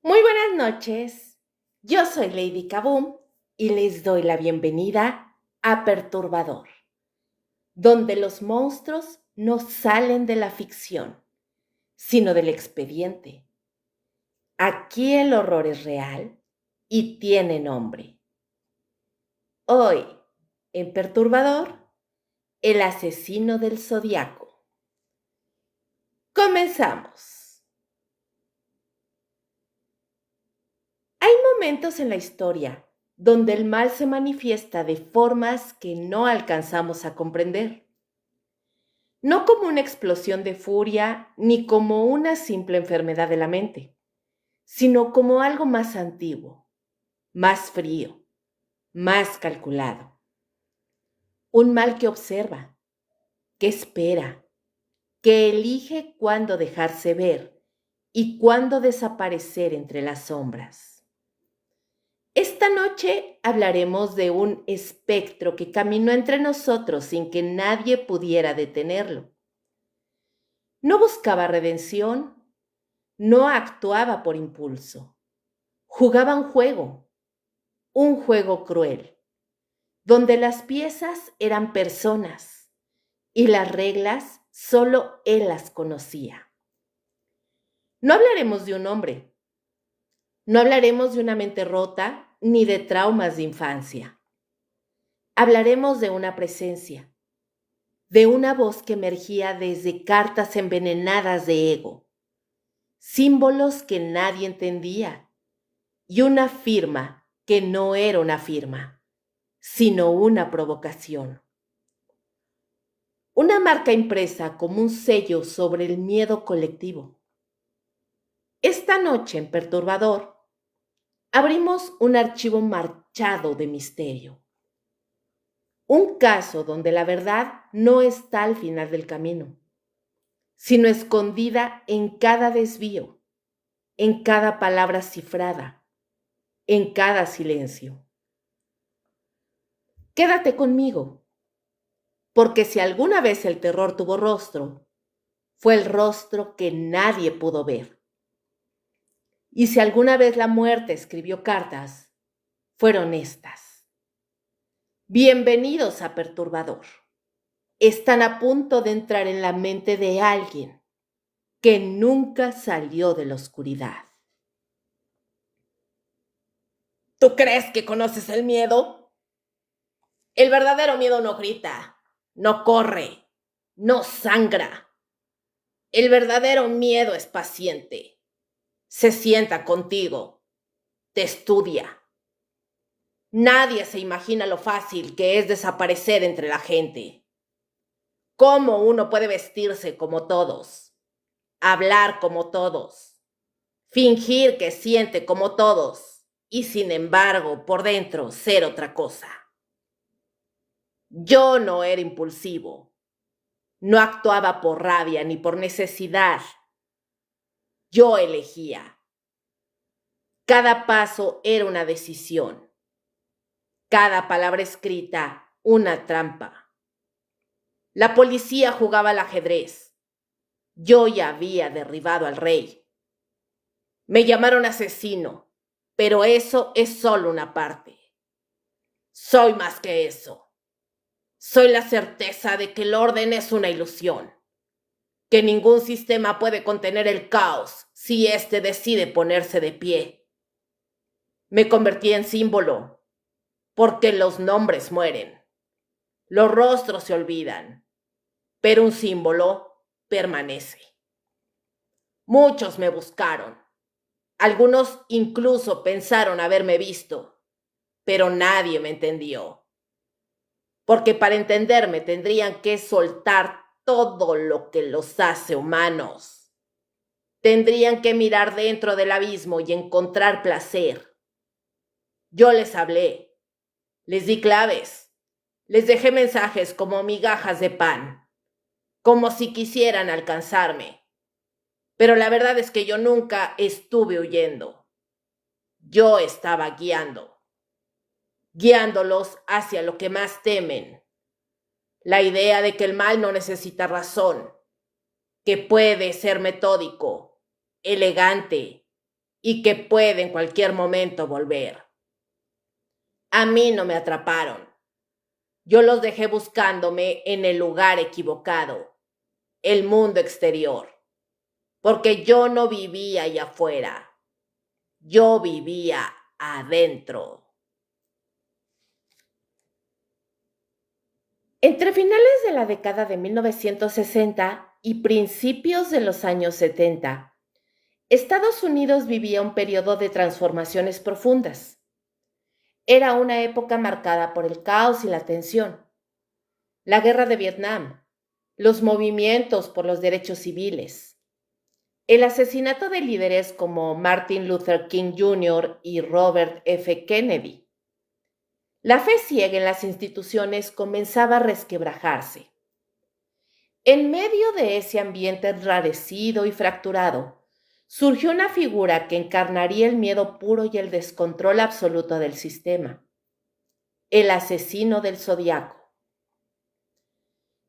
Muy buenas noches. Yo soy Lady Kaboom y les doy la bienvenida a Perturbador, donde los monstruos no salen de la ficción, sino del expediente. Aquí el horror es real y tiene nombre. Hoy, en Perturbador, el asesino del zodiaco. Comenzamos. Hay momentos en la historia donde el mal se manifiesta de formas que no alcanzamos a comprender. No como una explosión de furia ni como una simple enfermedad de la mente, sino como algo más antiguo, más frío, más calculado. Un mal que observa, que espera, que elige cuándo dejarse ver y cuándo desaparecer entre las sombras. Esta noche hablaremos de un espectro que caminó entre nosotros sin que nadie pudiera detenerlo. No buscaba redención, no actuaba por impulso. Jugaba un juego cruel, donde las piezas eran personas y las reglas solo él las conocía. No hablaremos de un hombre, no hablaremos de una mente rota ni de traumas de infancia. Hablaremos de una presencia, de una voz que emergía desde cartas envenenadas de ego, símbolos que nadie entendía y una firma que no era una firma, sino una provocación. Una marca impresa como un sello sobre el miedo colectivo. Esta noche en Perturbador abrimos un archivo marchado de misterio. Un caso donde la verdad no está al final del camino, sino escondida en cada desvío, en cada palabra cifrada, en cada silencio. Quédate conmigo, porque si alguna vez el terror tuvo rostro, fue el rostro que nadie pudo ver. Y si alguna vez la muerte escribió cartas, fueron estas. Bienvenidos a Perturbador. Están a punto de entrar en la mente de alguien que nunca salió de la oscuridad. ¿Tú crees que conoces el miedo? El verdadero miedo no grita, no corre, no sangra. El verdadero miedo es paciente. Se sienta contigo, te estudia. Nadie se imagina lo fácil que es desaparecer entre la gente. ¿Cómo uno puede vestirse como todos? Hablar como todos. Fingir que siente como todos. Y sin embargo, por dentro, ser otra cosa. Yo no era impulsivo. No actuaba por rabia ni por necesidad. Yo elegía. Cada paso era una decisión. Cada palabra escrita, una trampa. La policía jugaba al ajedrez. Yo ya había derribado al rey. Me llamaron asesino, pero eso es solo una parte. Soy más que eso. Soy la certeza de que el orden es una ilusión, que ningún sistema puede contener el caos si éste decide ponerse de pie. Me convertí en símbolo, porque los nombres mueren, los rostros se olvidan, pero un símbolo permanece. Muchos me buscaron. Algunos incluso pensaron haberme visto, pero nadie me entendió. Porque para entenderme tendrían que soltar todo lo que los hace humanos. Tendrían que mirar dentro del abismo y encontrar placer. Yo les hablé, les di claves, les dejé mensajes como migajas de pan, como si quisieran alcanzarme. Pero la verdad es que yo nunca estuve huyendo. Yo estaba guiándolos hacia lo que más temen. La idea de que el mal no necesita razón, que puede ser metódico, elegante, y que puede en cualquier momento volver. A mí no me atraparon. Yo los dejé buscándome en el lugar equivocado, el mundo exterior, porque yo no vivía allá afuera, yo vivía adentro. Entre finales de la década de 1960 y principios de los años 70, Estados Unidos vivía un periodo de transformaciones profundas. Era una época marcada por el caos y la tensión. La guerra de Vietnam, los movimientos por los derechos civiles, el asesinato de líderes como Martin Luther King Jr. y Robert F. Kennedy. La fe ciega en las instituciones comenzaba a resquebrajarse. En medio de ese ambiente enrarecido y fracturado, surgió una figura que encarnaría el miedo puro y el descontrol absoluto del sistema: el asesino del zodiaco.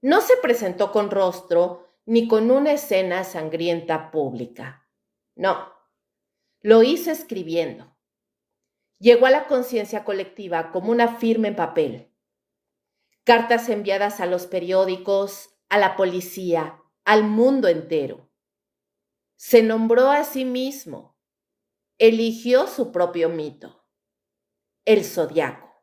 No se presentó con rostro ni con una escena sangrienta pública. No, lo hizo escribiendo. Llegó a la conciencia colectiva como una firma en papel. Cartas enviadas a los periódicos, a la policía, al mundo entero. Se nombró a sí mismo. Eligió su propio mito: el zodiaco.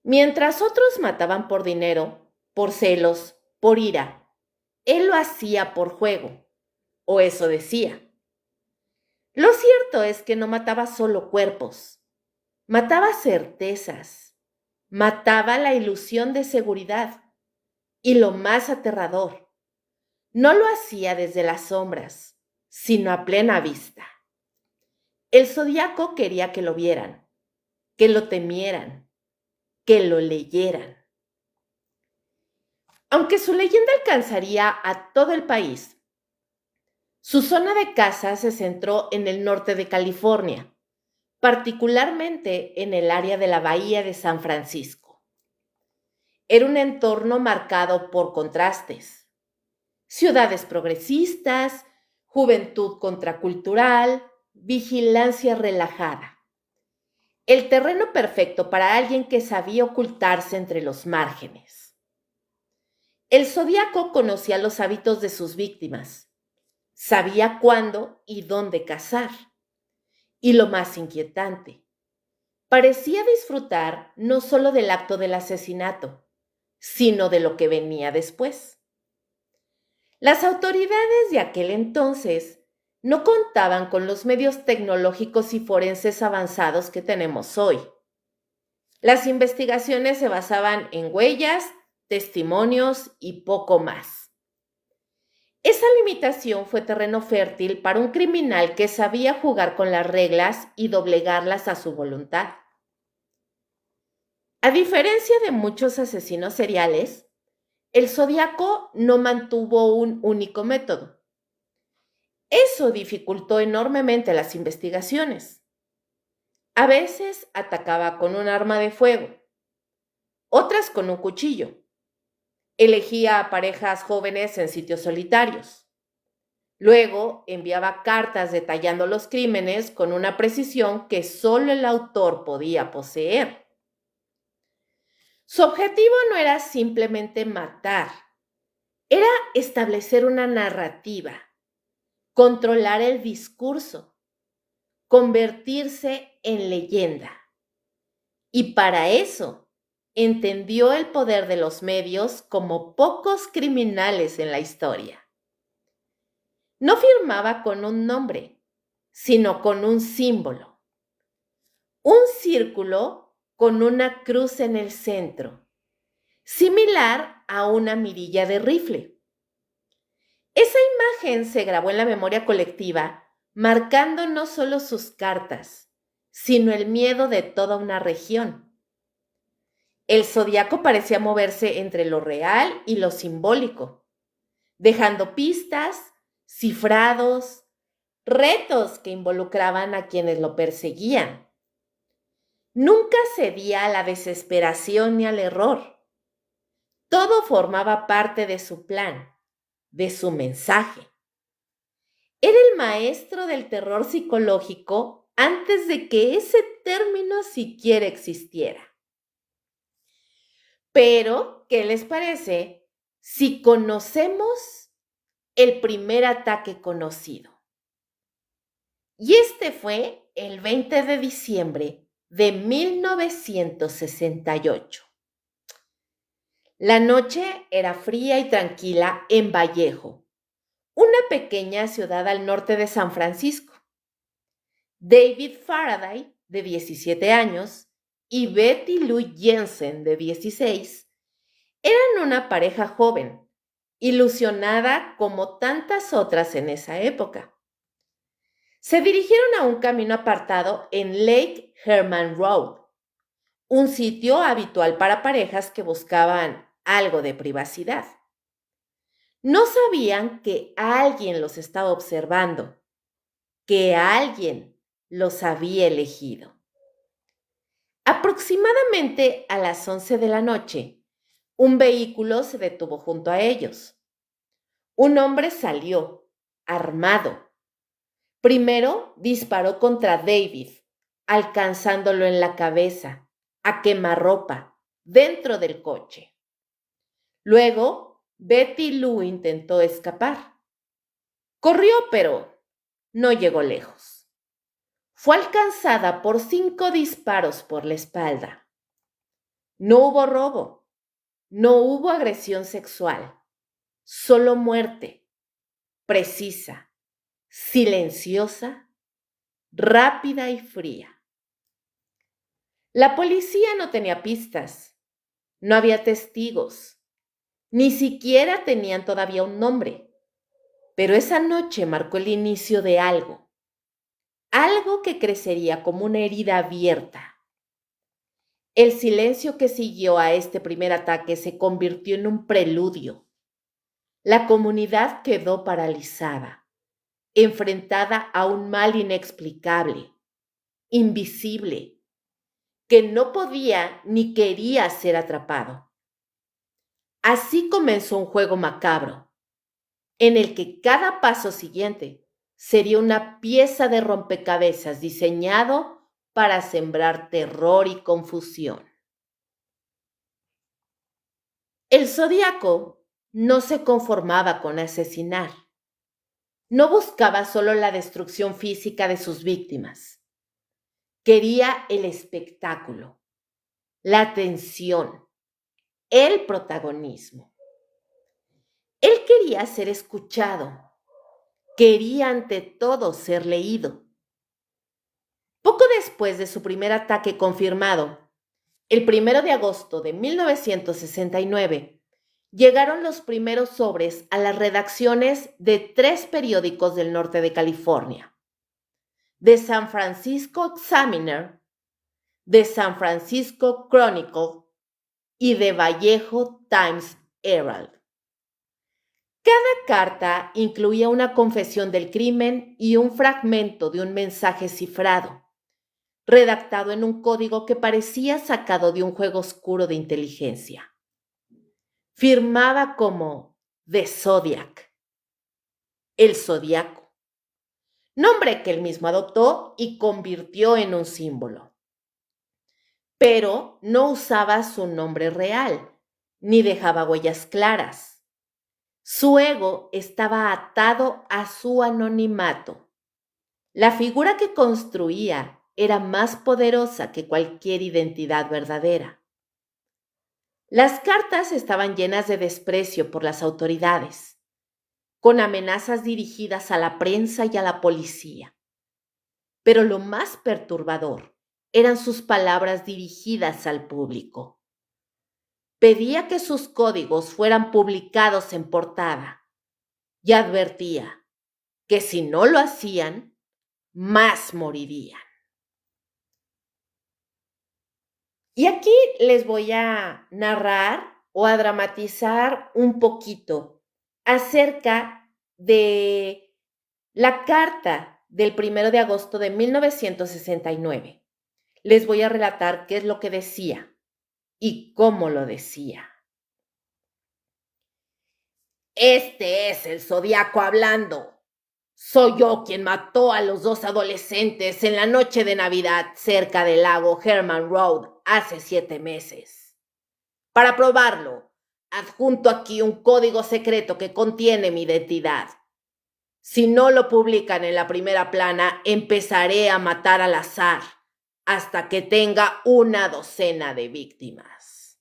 Mientras otros mataban por dinero, por celos, por ira, él lo hacía por juego, o eso decía. Lo cierto es que no mataba solo cuerpos, mataba certezas, mataba la ilusión de seguridad y, lo más aterrador, no lo hacía desde las sombras, sino a plena vista. El zodiaco quería que lo vieran, que lo temieran, que lo leyeran. Aunque su leyenda alcanzaría a todo el país, su zona de caza se centró en el norte de California, particularmente en el área de la Bahía de San Francisco. Era un entorno marcado por contrastes: ciudades progresistas, juventud contracultural, vigilancia relajada. El terreno perfecto para alguien que sabía ocultarse entre los márgenes. El zodiaco conocía los hábitos de sus víctimas. Sabía cuándo y dónde cazar. Y lo más inquietante, parecía disfrutar no solo del acto del asesinato, sino de lo que venía después. Las autoridades de aquel entonces no contaban con los medios tecnológicos y forenses avanzados que tenemos hoy. Las investigaciones se basaban en huellas, testimonios y poco más. Esa limitación fue terreno fértil para un criminal que sabía jugar con las reglas y doblegarlas a su voluntad. A diferencia de muchos asesinos seriales, el zodiaco no mantuvo un único método. Eso dificultó enormemente las investigaciones. A veces atacaba con un arma de fuego, otras con un cuchillo. Elegía a parejas jóvenes en sitios solitarios. Luego enviaba cartas detallando los crímenes con una precisión que solo el autor podía poseer. Su objetivo no era simplemente matar, era establecer una narrativa, controlar el discurso, convertirse en leyenda. Y para eso entendió el poder de los medios como pocos criminales en la historia. No firmaba con un nombre, sino con un símbolo. Un círculo con una cruz en el centro, similar a una mirilla de rifle. Esa imagen se grabó en la memoria colectiva, marcando no solo sus cartas, sino el miedo de toda una región. El zodiaco parecía moverse entre lo real y lo simbólico, dejando pistas, cifrados, retos que involucraban a quienes lo perseguían. Nunca cedía a la desesperación ni al error. Todo formaba parte de su plan, de su mensaje. Era el maestro del terror psicológico antes de que ese término siquiera existiera. Pero, ¿qué les parece si conocemos el primer ataque conocido? Y este fue el 20 de diciembre de 1968. La noche era fría y tranquila en Vallejo, una pequeña ciudad al norte de San Francisco. David Faraday, de 17 años, y Betty Lou Jensen, de 16, eran una pareja joven, ilusionada como tantas otras en esa época. Se dirigieron a un camino apartado en Lake Herman Road, un sitio habitual para parejas que buscaban algo de privacidad. No sabían que alguien los estaba observando, que alguien los había elegido. Aproximadamente a las 11 de la noche, un vehículo se detuvo junto a ellos. Un hombre salió, armado. Primero disparó contra David, alcanzándolo en la cabeza, a quemarropa, dentro del coche. Luego, Betty Lou intentó escapar. Corrió, pero no llegó lejos. Fue alcanzada por 5 disparos por la espalda. No hubo robo, no hubo agresión sexual, solo muerte, precisa, silenciosa, rápida y fría. La policía no tenía pistas, no había testigos, ni siquiera tenían todavía un nombre, pero esa noche marcó el inicio de algo que crecería como una herida abierta. El silencio que siguió a este primer ataque se convirtió en un preludio. La comunidad quedó paralizada, enfrentada a un mal inexplicable, invisible, que no podía ni quería ser atrapado. Así comenzó un juego macabro, en el que cada paso siguiente sería una pieza de rompecabezas diseñado para sembrar terror y confusión. El zodiaco no se conformaba con asesinar. No buscaba solo la destrucción física de sus víctimas. Quería el espectáculo, la atención, el protagonismo. Él quería ser escuchado, quería ante todo ser leído. Poco después de su primer ataque confirmado, el 1 de agosto de 1969, llegaron los primeros sobres a las redacciones de 3 periódicos del norte de California: The San Francisco Examiner, The San Francisco Chronicle y The Vallejo Times Herald. Cada carta incluía una confesión del crimen y un fragmento de un mensaje cifrado, redactado en un código que parecía sacado de un juego oscuro de inteligencia. Firmaba como The Zodiac, el zodiaco, nombre que él mismo adoptó y convirtió en un símbolo. Pero no usaba su nombre real, ni dejaba huellas claras. Su ego estaba atado a su anonimato. La figura que construía era más poderosa que cualquier identidad verdadera. Las cartas estaban llenas de desprecio por las autoridades, con amenazas dirigidas a la prensa y a la policía. Pero lo más perturbador eran sus palabras dirigidas al público. Pedía que sus códigos fueran publicados en portada y advertía que si no lo hacían, más morirían. Y aquí les voy a narrar o a dramatizar un poquito acerca de la carta del 1 de agosto de 1969. Les voy a relatar qué es lo que decía y cómo lo decía. Este es el zodiaco hablando. Soy yo quien mató a los dos adolescentes en la noche de Navidad cerca del lago Herman Road hace 7 meses. Para probarlo, adjunto aquí un código secreto que contiene mi identidad. Si no lo publican en la primera plana, empezaré a matar al azar hasta que tenga una docena de víctimas.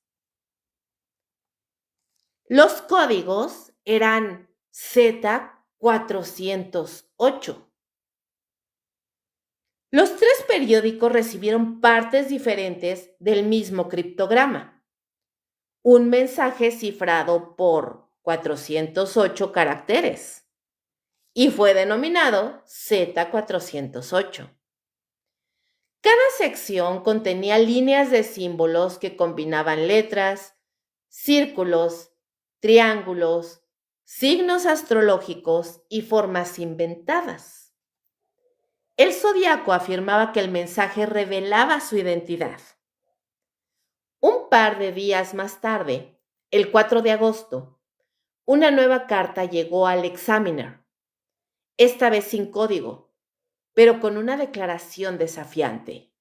Los códigos eran Z408. Los 3 periódicos recibieron partes diferentes del mismo criptograma. Un mensaje cifrado por 408 caracteres y fue denominado Z408. Cada sección contenía líneas de símbolos que combinaban letras, círculos, triángulos, signos astrológicos y formas inventadas. El zodiaco afirmaba que el mensaje revelaba su identidad. Un par de días más tarde, el 4 de agosto, una nueva carta llegó al Examiner, esta vez sin código, pero con una declaración desafiante.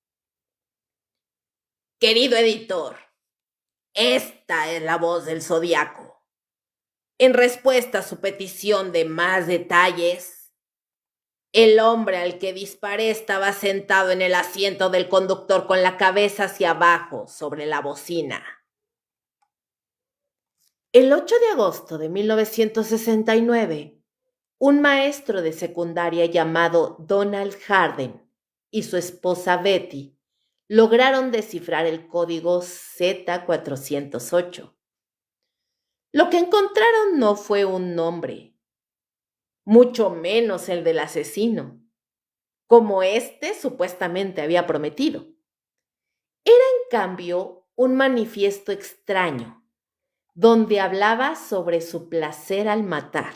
Querido editor, esta es la voz del zodiaco. En respuesta a su petición de más detalles, el hombre al que disparé estaba sentado en el asiento del conductor con la cabeza hacia abajo sobre la bocina. El 8 de agosto de 1969, un maestro de secundaria llamado Donald Harden y su esposa Betty lograron descifrar el código Z408. Lo que encontraron no fue un nombre, mucho menos el del asesino, como éste supuestamente había prometido. Era en cambio un manifiesto extraño, donde hablaba sobre su placer al matar,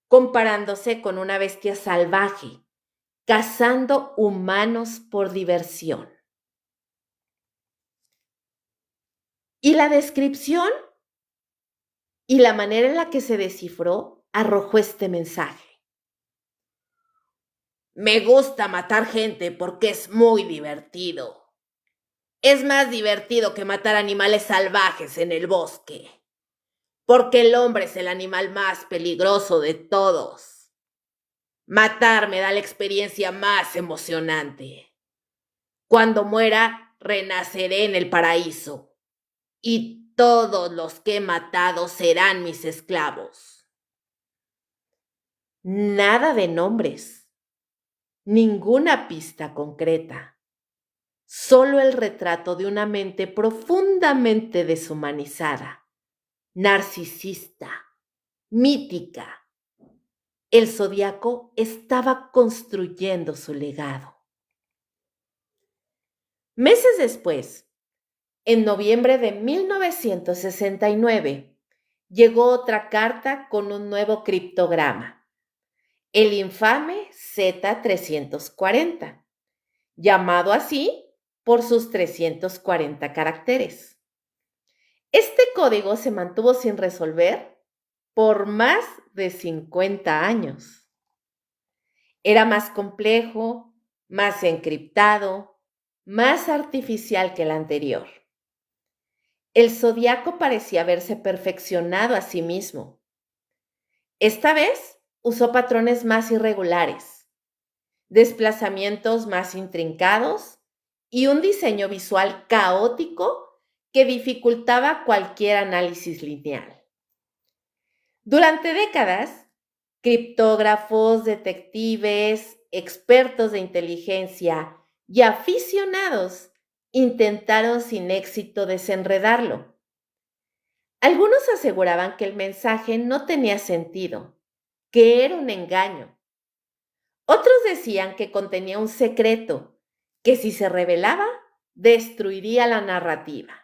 comparándose con una bestia salvaje, cazando humanos por diversión. Y la descripción y la manera en la que se descifró arrojó este mensaje. Me gusta matar gente porque es muy divertido. Es más divertido que matar animales salvajes en el bosque, porque el hombre es el animal más peligroso de todos. Matar me da la experiencia más emocionante. Cuando muera, renaceré en el paraíso, y todos los que he matado serán mis esclavos. Nada de nombres, ninguna pista concreta, solo el retrato de una mente profundamente deshumanizada, narcisista, mítica. El zodiaco estaba construyendo su legado. Meses después, en noviembre de 1969, llegó otra carta con un nuevo criptograma, el infame Z340, llamado así por sus 340 caracteres. Este código se mantuvo sin resolver por más de 50 años. Era más complejo, más encriptado, más artificial que el anterior. El zodiaco parecía haberse perfeccionado a sí mismo. Esta vez usó patrones más irregulares, desplazamientos más intrincados y un diseño visual caótico que dificultaba cualquier análisis lineal. Durante décadas, criptógrafos, detectives, expertos de inteligencia y aficionados intentaron sin éxito desenredarlo. Algunos aseguraban que el mensaje no tenía sentido, que era un engaño. Otros decían que contenía un secreto, que si se revelaba, destruiría la narrativa.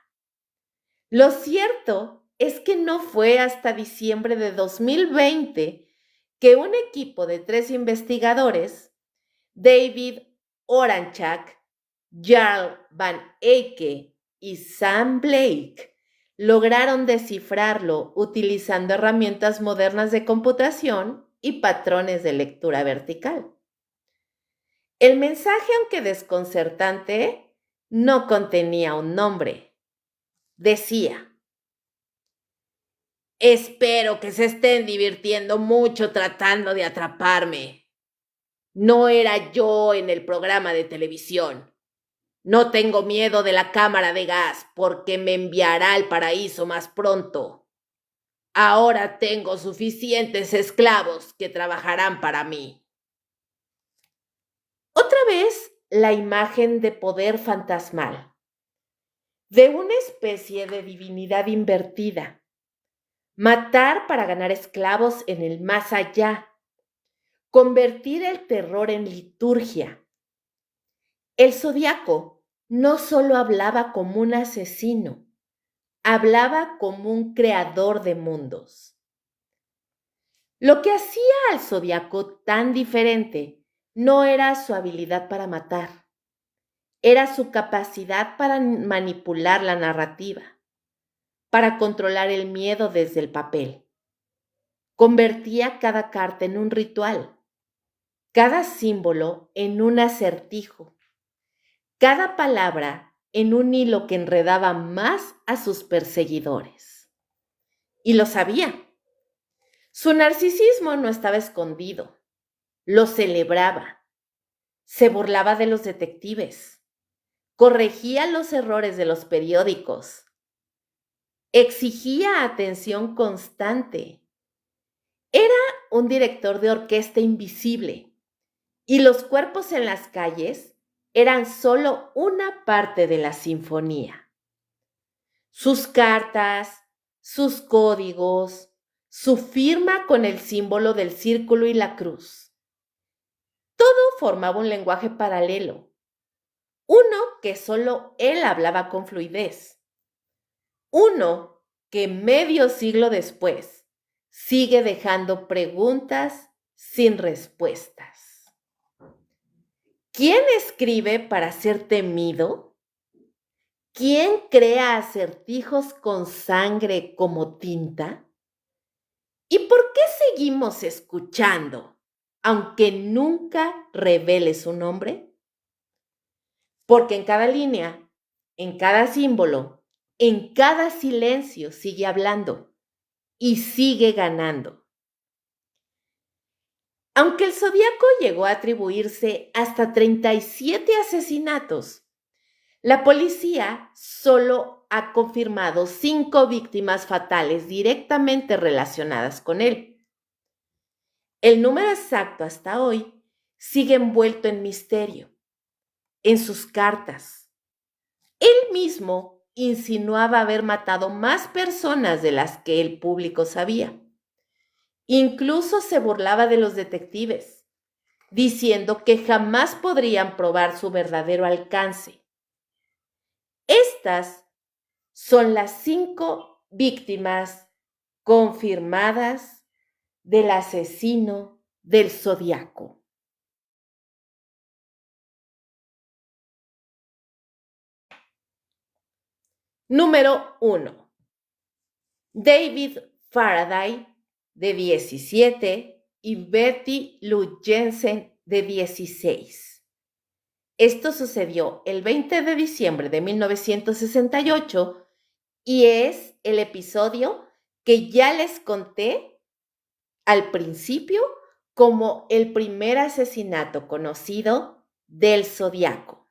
Lo cierto es que no fue hasta diciembre de 2020 que un equipo de 3 investigadores, David Oranchak, Jarl Van Eyck y Sam Blake, lograron descifrarlo utilizando herramientas modernas de computación y patrones de lectura vertical. El mensaje, aunque desconcertante, no contenía un nombre. Decía: espero que se estén divirtiendo mucho tratando de atraparme. No era yo en el programa de televisión. No tengo miedo de la cámara de gas porque me enviará al paraíso más pronto. Ahora tengo suficientes esclavos que trabajarán para mí. Otra vez la imagen de poder fantasmal, de una especie de divinidad invertida. Matar para ganar esclavos en el más allá. Convertir el terror en liturgia. El zodiaco no solo hablaba como un asesino, hablaba como un creador de mundos. Lo que hacía al zodiaco tan diferente no era su habilidad para matar, era su capacidad para manipular la narrativa, para controlar el miedo desde el papel. Convertía cada carta en un ritual, cada símbolo en un acertijo, cada palabra en un hilo que enredaba más a sus perseguidores. Y lo sabía. Su narcisismo no estaba escondido, lo celebraba, se burlaba de los detectives, corregía los errores de los periódicos, exigía atención constante. Era un director de orquesta invisible y los cuerpos en las calles eran solo una parte de la sinfonía. Sus cartas, sus códigos, su firma con el símbolo del círculo y la cruz. Todo formaba un lenguaje paralelo, uno que solo él hablaba con fluidez, uno que medio siglo después sigue dejando preguntas sin respuestas. ¿Quién escribe para ser temido? ¿Quién crea acertijos con sangre como tinta? ¿Y por qué seguimos escuchando, aunque nunca revele su nombre? Porque en cada línea, en cada símbolo, en cada silencio sigue hablando y sigue ganando. Aunque el zodiaco llegó a atribuirse hasta 37 asesinatos, la policía solo ha confirmado 5 víctimas fatales directamente relacionadas con él. El número exacto hasta hoy sigue envuelto en misterio, en sus cartas. Él mismo insinuaba haber matado más personas de las que el público sabía. Incluso se burlaba de los detectives, diciendo que jamás podrían probar su verdadero alcance. Estas son las 5 víctimas confirmadas del asesino del zodiaco. Número 1. David Faraday, de 17, y Betty Lou Jensen, de 16. Esto sucedió el 20 de diciembre de 1968 y es el episodio que ya les conté al principio como el primer asesinato conocido del zodiaco.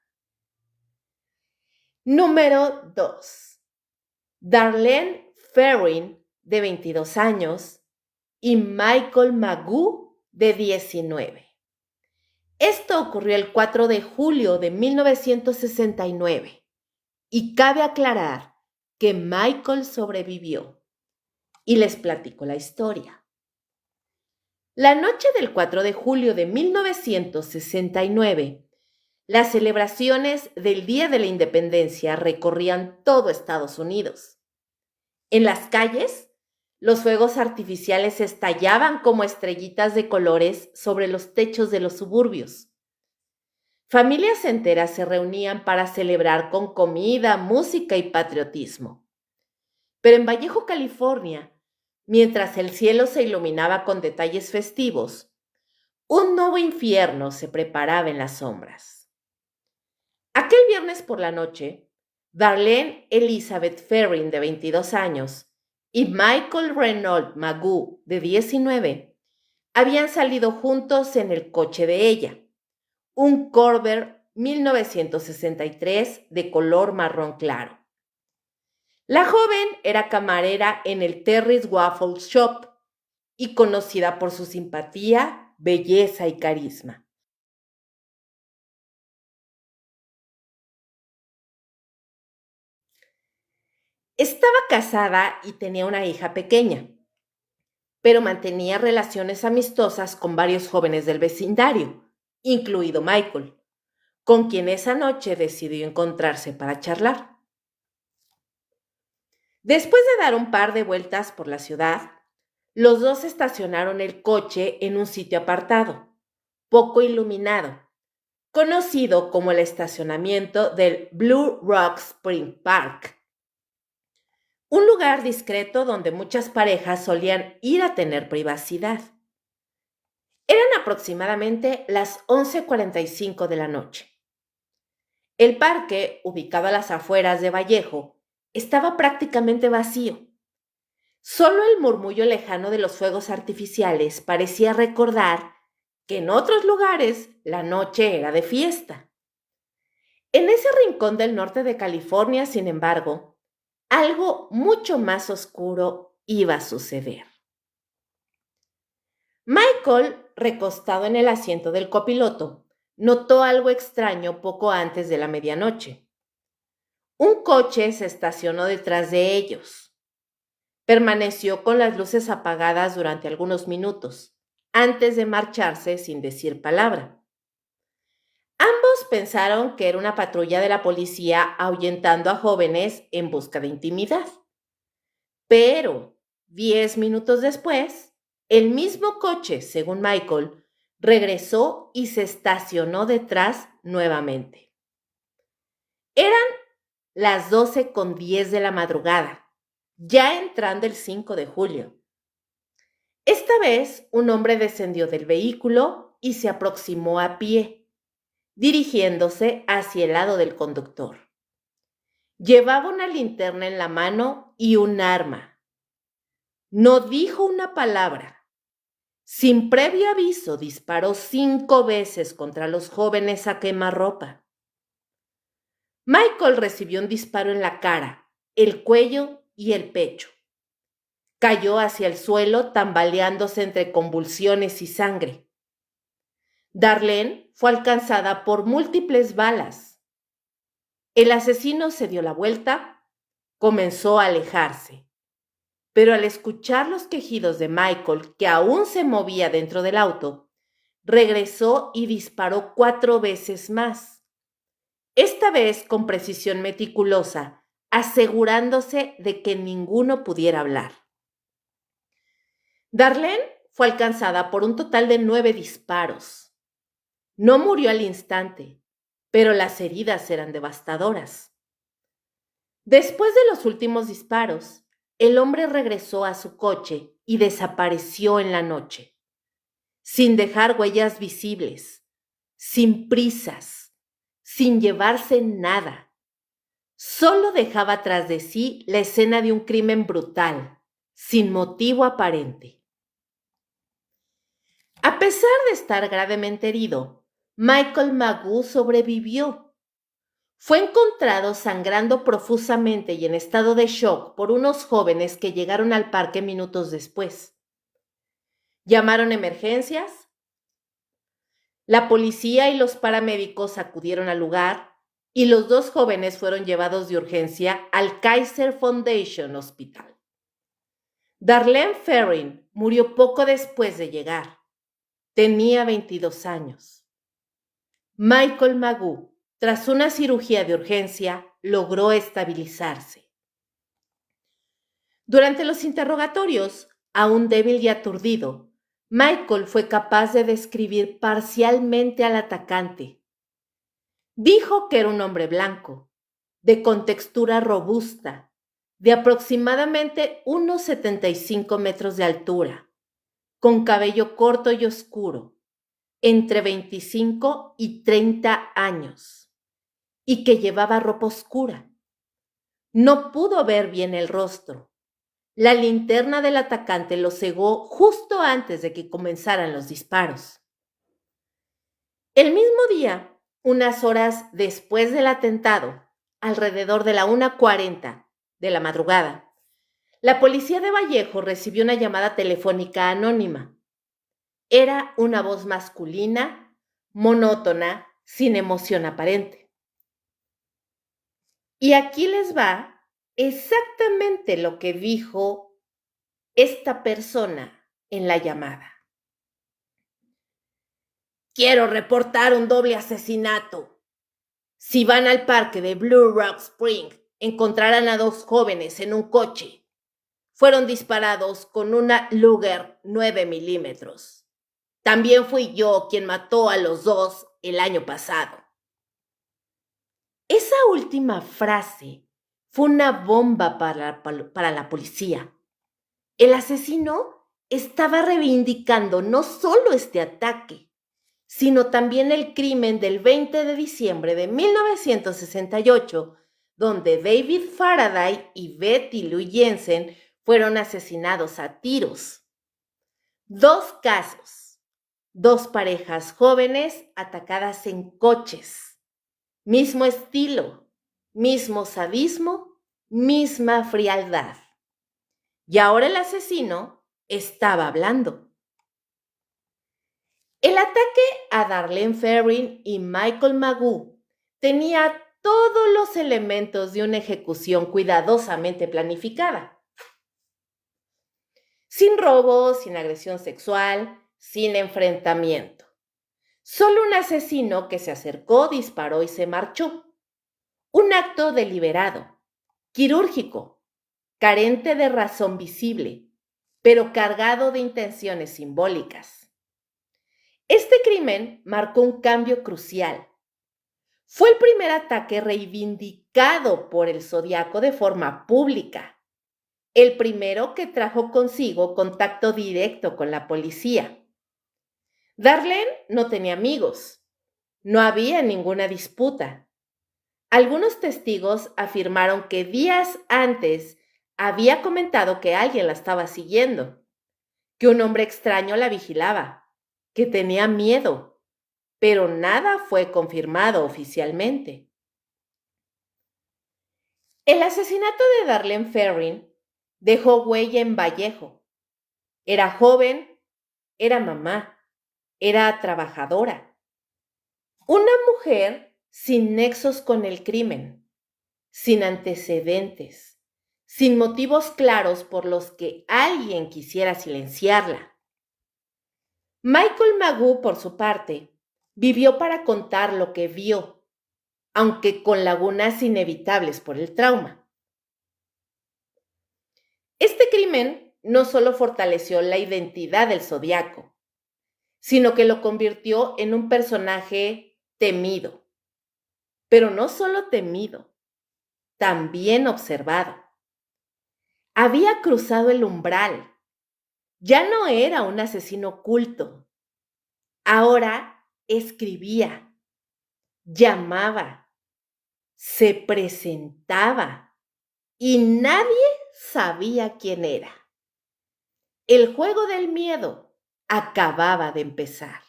Número 2. Darlene Ferrin, de 22 años, y Michael Magoo, de 19. Esto ocurrió el 4 de julio de 1969 y cabe aclarar que Michael sobrevivió. Y les platico la historia. La noche del 4 de julio de 1969, las celebraciones del Día de la Independencia recorrían todo Estados Unidos. En las calles, los fuegos artificiales estallaban como estrellitas de colores sobre los techos de los suburbios. Familias enteras se reunían para celebrar con comida, música y patriotismo. Pero en Vallejo, California, mientras el cielo se iluminaba con detalles festivos, un nuevo infierno se preparaba en las sombras. Aquel viernes por la noche, Darlene Elizabeth Ferrin, de 22 años, y Michael Renault Magoo, de 19, habían salido juntos en el coche de ella, un Corvair 1963 de color marrón claro. La joven era camarera en el Terry's Waffle Shop y conocida por su simpatía, belleza y carisma. Estaba casada y tenía una hija pequeña, pero mantenía relaciones amistosas con varios jóvenes del vecindario, incluido Michael, con quien esa noche decidió encontrarse para charlar. Después de dar un par de vueltas por la ciudad, los dos estacionaron el coche en un sitio apartado, poco iluminado, conocido como el estacionamiento del Blue Rock Spring Park, un lugar discreto donde muchas parejas solían ir a tener privacidad. Eran aproximadamente las 11:45 de la noche. El parque, ubicado a las afueras de Vallejo, estaba prácticamente vacío. Solo el murmullo lejano de los fuegos artificiales parecía recordar que en otros lugares la noche era de fiesta. En ese rincón del norte de California, sin embargo, algo mucho más oscuro iba a suceder. Michael, recostado en el asiento del copiloto, notó algo extraño poco antes de la medianoche. Un coche se estacionó detrás de ellos. Permaneció con las luces apagadas durante algunos minutos, antes de marcharse sin decir palabra. Ambos pensaron que era una patrulla de la policía ahuyentando a jóvenes en busca de intimidad. Pero 10 minutos después, el mismo coche, según Michael, regresó y se estacionó detrás nuevamente. Eran las 12:10 de la madrugada, ya entrando el 5 de julio. Esta vez, un hombre descendió del vehículo y se aproximó a pie, dirigiéndose hacia el lado del conductor. Llevaba una linterna en la mano y un arma. No dijo una palabra. Sin previo aviso, disparó 5 veces contra los jóvenes a quemarropa. Michael recibió un disparo en la cara, el cuello y el pecho. Cayó hacia el suelo, tambaleándose entre convulsiones y sangre. Darlene fue alcanzada por múltiples balas. El asesino se dio la vuelta, comenzó a alejarse, pero al escuchar los quejidos de Michael, que aún se movía dentro del auto, regresó y disparó 4 veces más, esta vez con precisión meticulosa, asegurándose de que ninguno pudiera hablar. Darlene fue alcanzada por un total de 9 disparos. No murió al instante, pero las heridas eran devastadoras. Después de los últimos disparos, el hombre regresó a su coche y desapareció en la noche, sin dejar huellas visibles, sin prisas, sin llevarse nada. Solo dejaba tras de sí la escena de un crimen brutal, sin motivo aparente. A pesar de estar gravemente herido, Michael Magoo sobrevivió. Fue encontrado sangrando profusamente y en estado de shock por unos jóvenes que llegaron al parque minutos después. Llamaron a emergencias. La policía y los paramédicos acudieron al lugar y los 2 jóvenes fueron llevados de urgencia al Kaiser Foundation Hospital. Darlene Ferrin murió poco después de llegar. Tenía 22 años. Michael Magoo, tras una cirugía de urgencia, logró estabilizarse. Durante los interrogatorios, aún débil y aturdido, Michael fue capaz de describir parcialmente al atacante. Dijo que era un hombre blanco, de contextura robusta, de aproximadamente unos 75 metros de altura, con cabello corto y oscuro, entre 25 y 30 años, y que llevaba ropa oscura. No pudo ver bien el rostro. La linterna del atacante lo cegó justo antes de que comenzaran los disparos. El mismo día, unas horas después del atentado, alrededor de la 1:40 de la madrugada, la policía de Vallejo recibió una llamada telefónica anónima. Era una voz masculina, monótona, sin emoción aparente. Y aquí les va exactamente lo que dijo esta persona en la llamada. Quiero reportar un doble asesinato. Si van al parque de Blue Rock Spring, encontrarán a 2 jóvenes en un coche. Fueron disparados con una Luger 9 milímetros. También fui yo quien mató a los 2 el año pasado. Esa última frase fue una bomba para la policía. El asesino estaba reivindicando no solo este ataque, sino también el crimen del 20 de diciembre de 1968, donde David Faraday y Betty Lou Jensen fueron asesinados a tiros. 2 casos, 2 parejas jóvenes atacadas en coches, mismo estilo, mismo sadismo, misma frialdad. Y ahora el asesino estaba hablando. El ataque a Darlene Ferrin y Michael Magoo tenía todos los elementos de una ejecución cuidadosamente planificada. Sin robo, sin agresión sexual, sin enfrentamiento. Solo un asesino que se acercó, disparó y se marchó. Un acto deliberado, quirúrgico, carente de razón visible, pero cargado de intenciones simbólicas. Este crimen marcó un cambio crucial. Fue el primer ataque reivindicado por el Zodiaco de forma pública. El primero que trajo consigo contacto directo con la policía. Darlene no tenía amigos. No había ninguna disputa. Algunos testigos afirmaron que días antes había comentado que alguien la estaba siguiendo, que un hombre extraño la vigilaba, que tenía miedo, pero nada fue confirmado oficialmente. El asesinato de Darlene Ferrin dejó huella en Vallejo. Era joven, era mamá, era trabajadora. Una mujer sin nexos con el crimen, sin antecedentes, sin motivos claros por los que alguien quisiera silenciarla. Michael Magoo, por su parte, vivió para contar lo que vio, aunque con lagunas inevitables por el trauma. Este crimen no solo fortaleció la identidad del Zodiaco, sino que lo convirtió en un personaje temido. Pero no solo temido, también observado. Había cruzado el umbral. Ya no era un asesino oculto. Ahora escribía, llamaba, se presentaba y nadie sabía quién era. El juego del miedo acababa de empezar.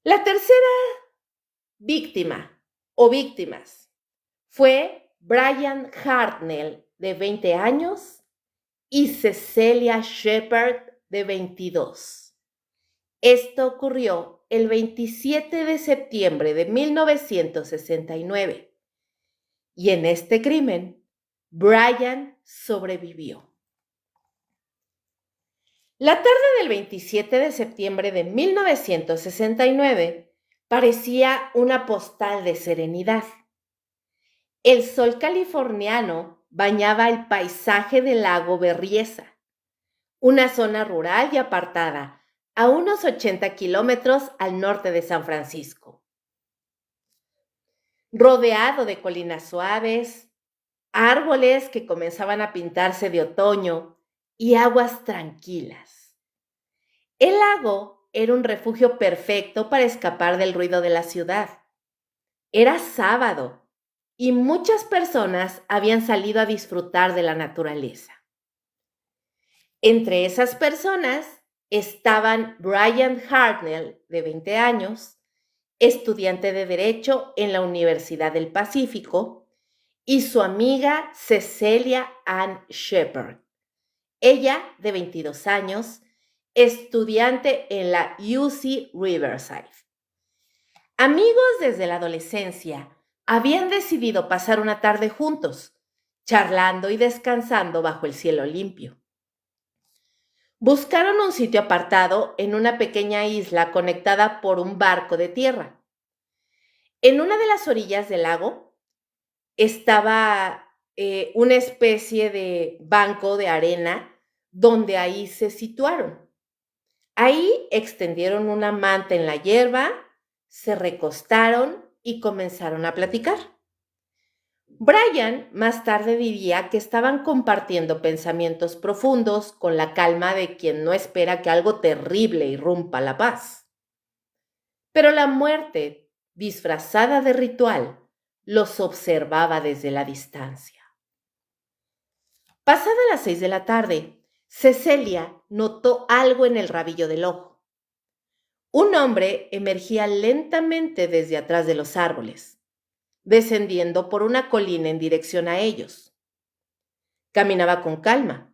La tercera víctima o víctimas fue Brian Hartnell, de 20 años, y Cecelia Shepard, de 22. Esto ocurrió el 27 de septiembre de 1969. Y en este crimen, Brian sobrevivió. La tarde del 27 de septiembre de 1969 parecía una postal de serenidad. El sol californiano bañaba el paisaje del lago Berryessa, una zona rural y apartada a unos 80 kilómetros al norte de San Francisco. rodeado de colinas suaves, árboles que comenzaban a pintarse de otoño y aguas tranquilas. El lago era un refugio perfecto para escapar del ruido de la ciudad. Era sábado y muchas personas habían salido a disfrutar de la naturaleza. Entre esas personas estaban Brian Hartnell, de 20 años, estudiante de Derecho en la Universidad del Pacífico, y su amiga Cecelia Ann Shepard, ella de 22 años, estudiante en la UC Riverside. Amigos desde la adolescencia, habían decidido pasar una tarde juntos, charlando y descansando bajo el cielo limpio. Buscaron un sitio apartado en una pequeña isla conectada por un barco de tierra. En una de las orillas del lago estaba una especie de banco de arena donde ahí se situaron. Ahí extendieron una manta en la hierba, se recostaron y comenzaron a platicar. Brian más tarde diría que estaban compartiendo pensamientos profundos con la calma de quien no espera que algo terrible irrumpa la paz. Pero la muerte, disfrazada de ritual, los observaba desde la distancia. Pasada las 6 de la tarde, Cecelia notó algo en el rabillo del ojo. Un hombre emergía lentamente desde atrás de los árboles, descendiendo por una colina en dirección a ellos. Caminaba con calma.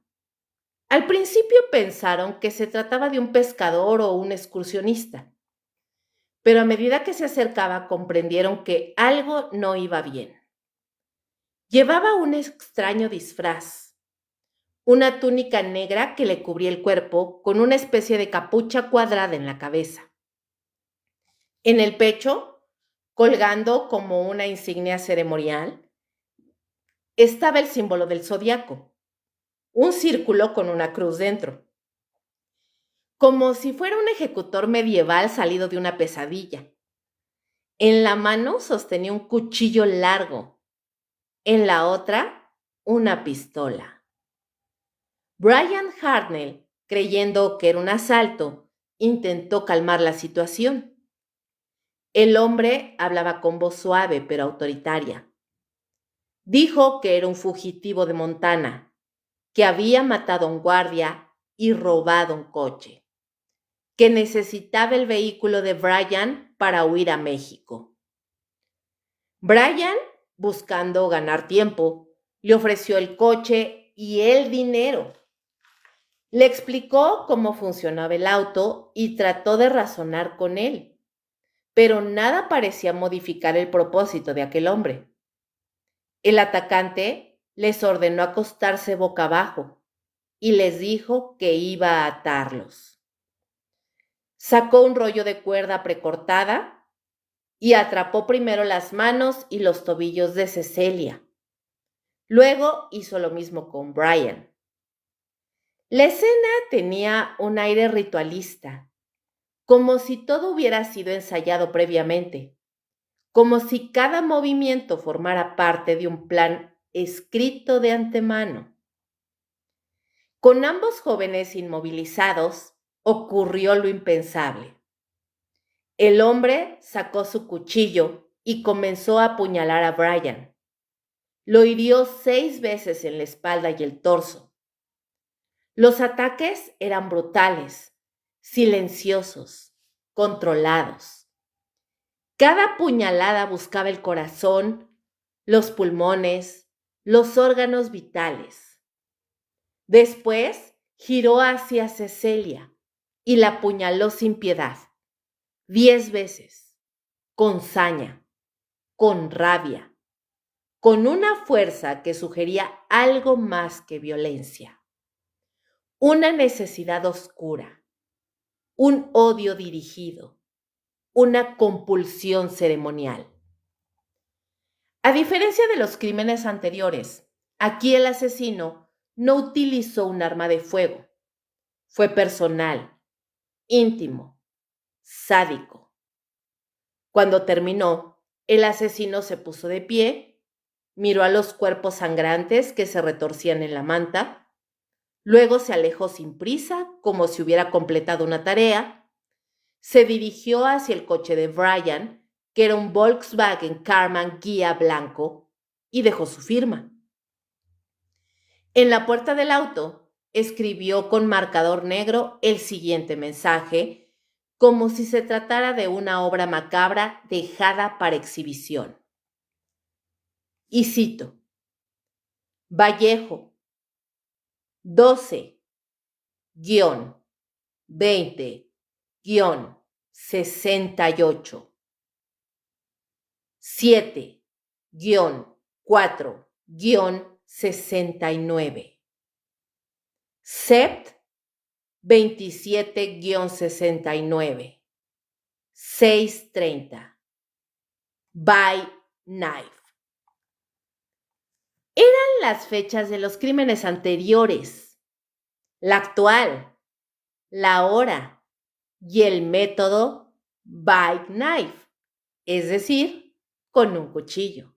Al principio pensaron que se trataba de un pescador o un excursionista, pero a medida que se acercaba comprendieron que algo no iba bien. Llevaba un extraño disfraz, una túnica negra que le cubría el cuerpo con una especie de capucha cuadrada en la cabeza. En el pecho, colgando como una insignia ceremonial, estaba el símbolo del zodiaco, un círculo con una cruz dentro, como si fuera un ejecutor medieval salido de una pesadilla. En la mano sostenía un cuchillo largo, en la otra una pistola. Brian Hartnell, creyendo que era un asalto, intentó calmar la situación. El hombre hablaba con voz suave pero autoritaria. Dijo que era un fugitivo de Montana, que había matado a un guardia y robado un coche, que necesitaba el vehículo de Brian para huir a México. Brian, buscando ganar tiempo, le ofreció el coche y el dinero. Le explicó cómo funcionaba el auto y trató de razonar con él, pero nada parecía modificar el propósito de aquel hombre. El atacante les ordenó acostarse boca abajo y les dijo que iba a atarlos. Sacó un rollo de cuerda precortada y atrapó primero las manos y los tobillos de Cecelia. Luego hizo lo mismo con Brian. La escena tenía un aire ritualista, como si todo hubiera sido ensayado previamente, como si cada movimiento formara parte de un plan escrito de antemano. Con ambos jóvenes inmovilizados, ocurrió lo impensable. El hombre sacó su cuchillo y comenzó a apuñalar a Brian. Lo hirió 6 veces en la espalda y el torso. Los ataques eran brutales, silenciosos, controlados. Cada puñalada buscaba el corazón, los pulmones, los órganos vitales. Después giró hacia Cecelia y la apuñaló sin piedad, 10 veces, con saña, con rabia, con una fuerza que sugería algo más que violencia. Una necesidad oscura, un odio dirigido, una compulsión ceremonial. A diferencia de los crímenes anteriores, aquí el asesino no utilizó un arma de fuego. Fue personal, íntimo, sádico. Cuando terminó, El asesino se puso de pie, miró a los cuerpos sangrantes que se retorcían en la manta, luego se alejó sin prisa, como si hubiera completado una tarea, se dirigió hacia el coche de Brian, que era un Volkswagen Karmann Ghia blanco, y dejó su firma. En la puerta del auto escribió con marcador negro el siguiente mensaje, como si se tratara de una obra macabra dejada para exhibición. Y cito: Vallejo, 12-20-68, 7-4-69, Sept 27-69, 6:30, by knife. Eran las fechas de los crímenes anteriores, la actual, la hora y el método by knife, es decir, con un cuchillo.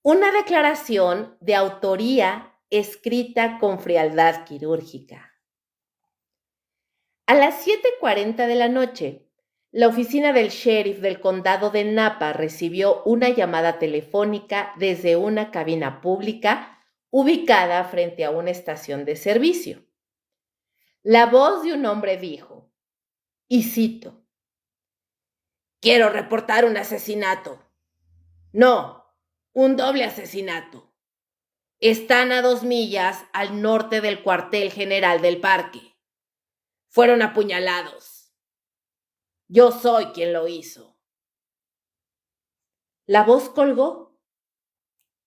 Una declaración de autoría escrita con frialdad quirúrgica. A las 7:40 de la noche, la oficina del sheriff del condado de Napa recibió una llamada telefónica desde una cabina pública ubicada frente a una estación de servicio. La voz de un hombre dijo, y cito: «Quiero reportar un asesinato. No, un doble asesinato. Están a 2 millas al norte del cuartel general del parque. Fueron apuñalados. Yo soy quien lo hizo». La voz colgó.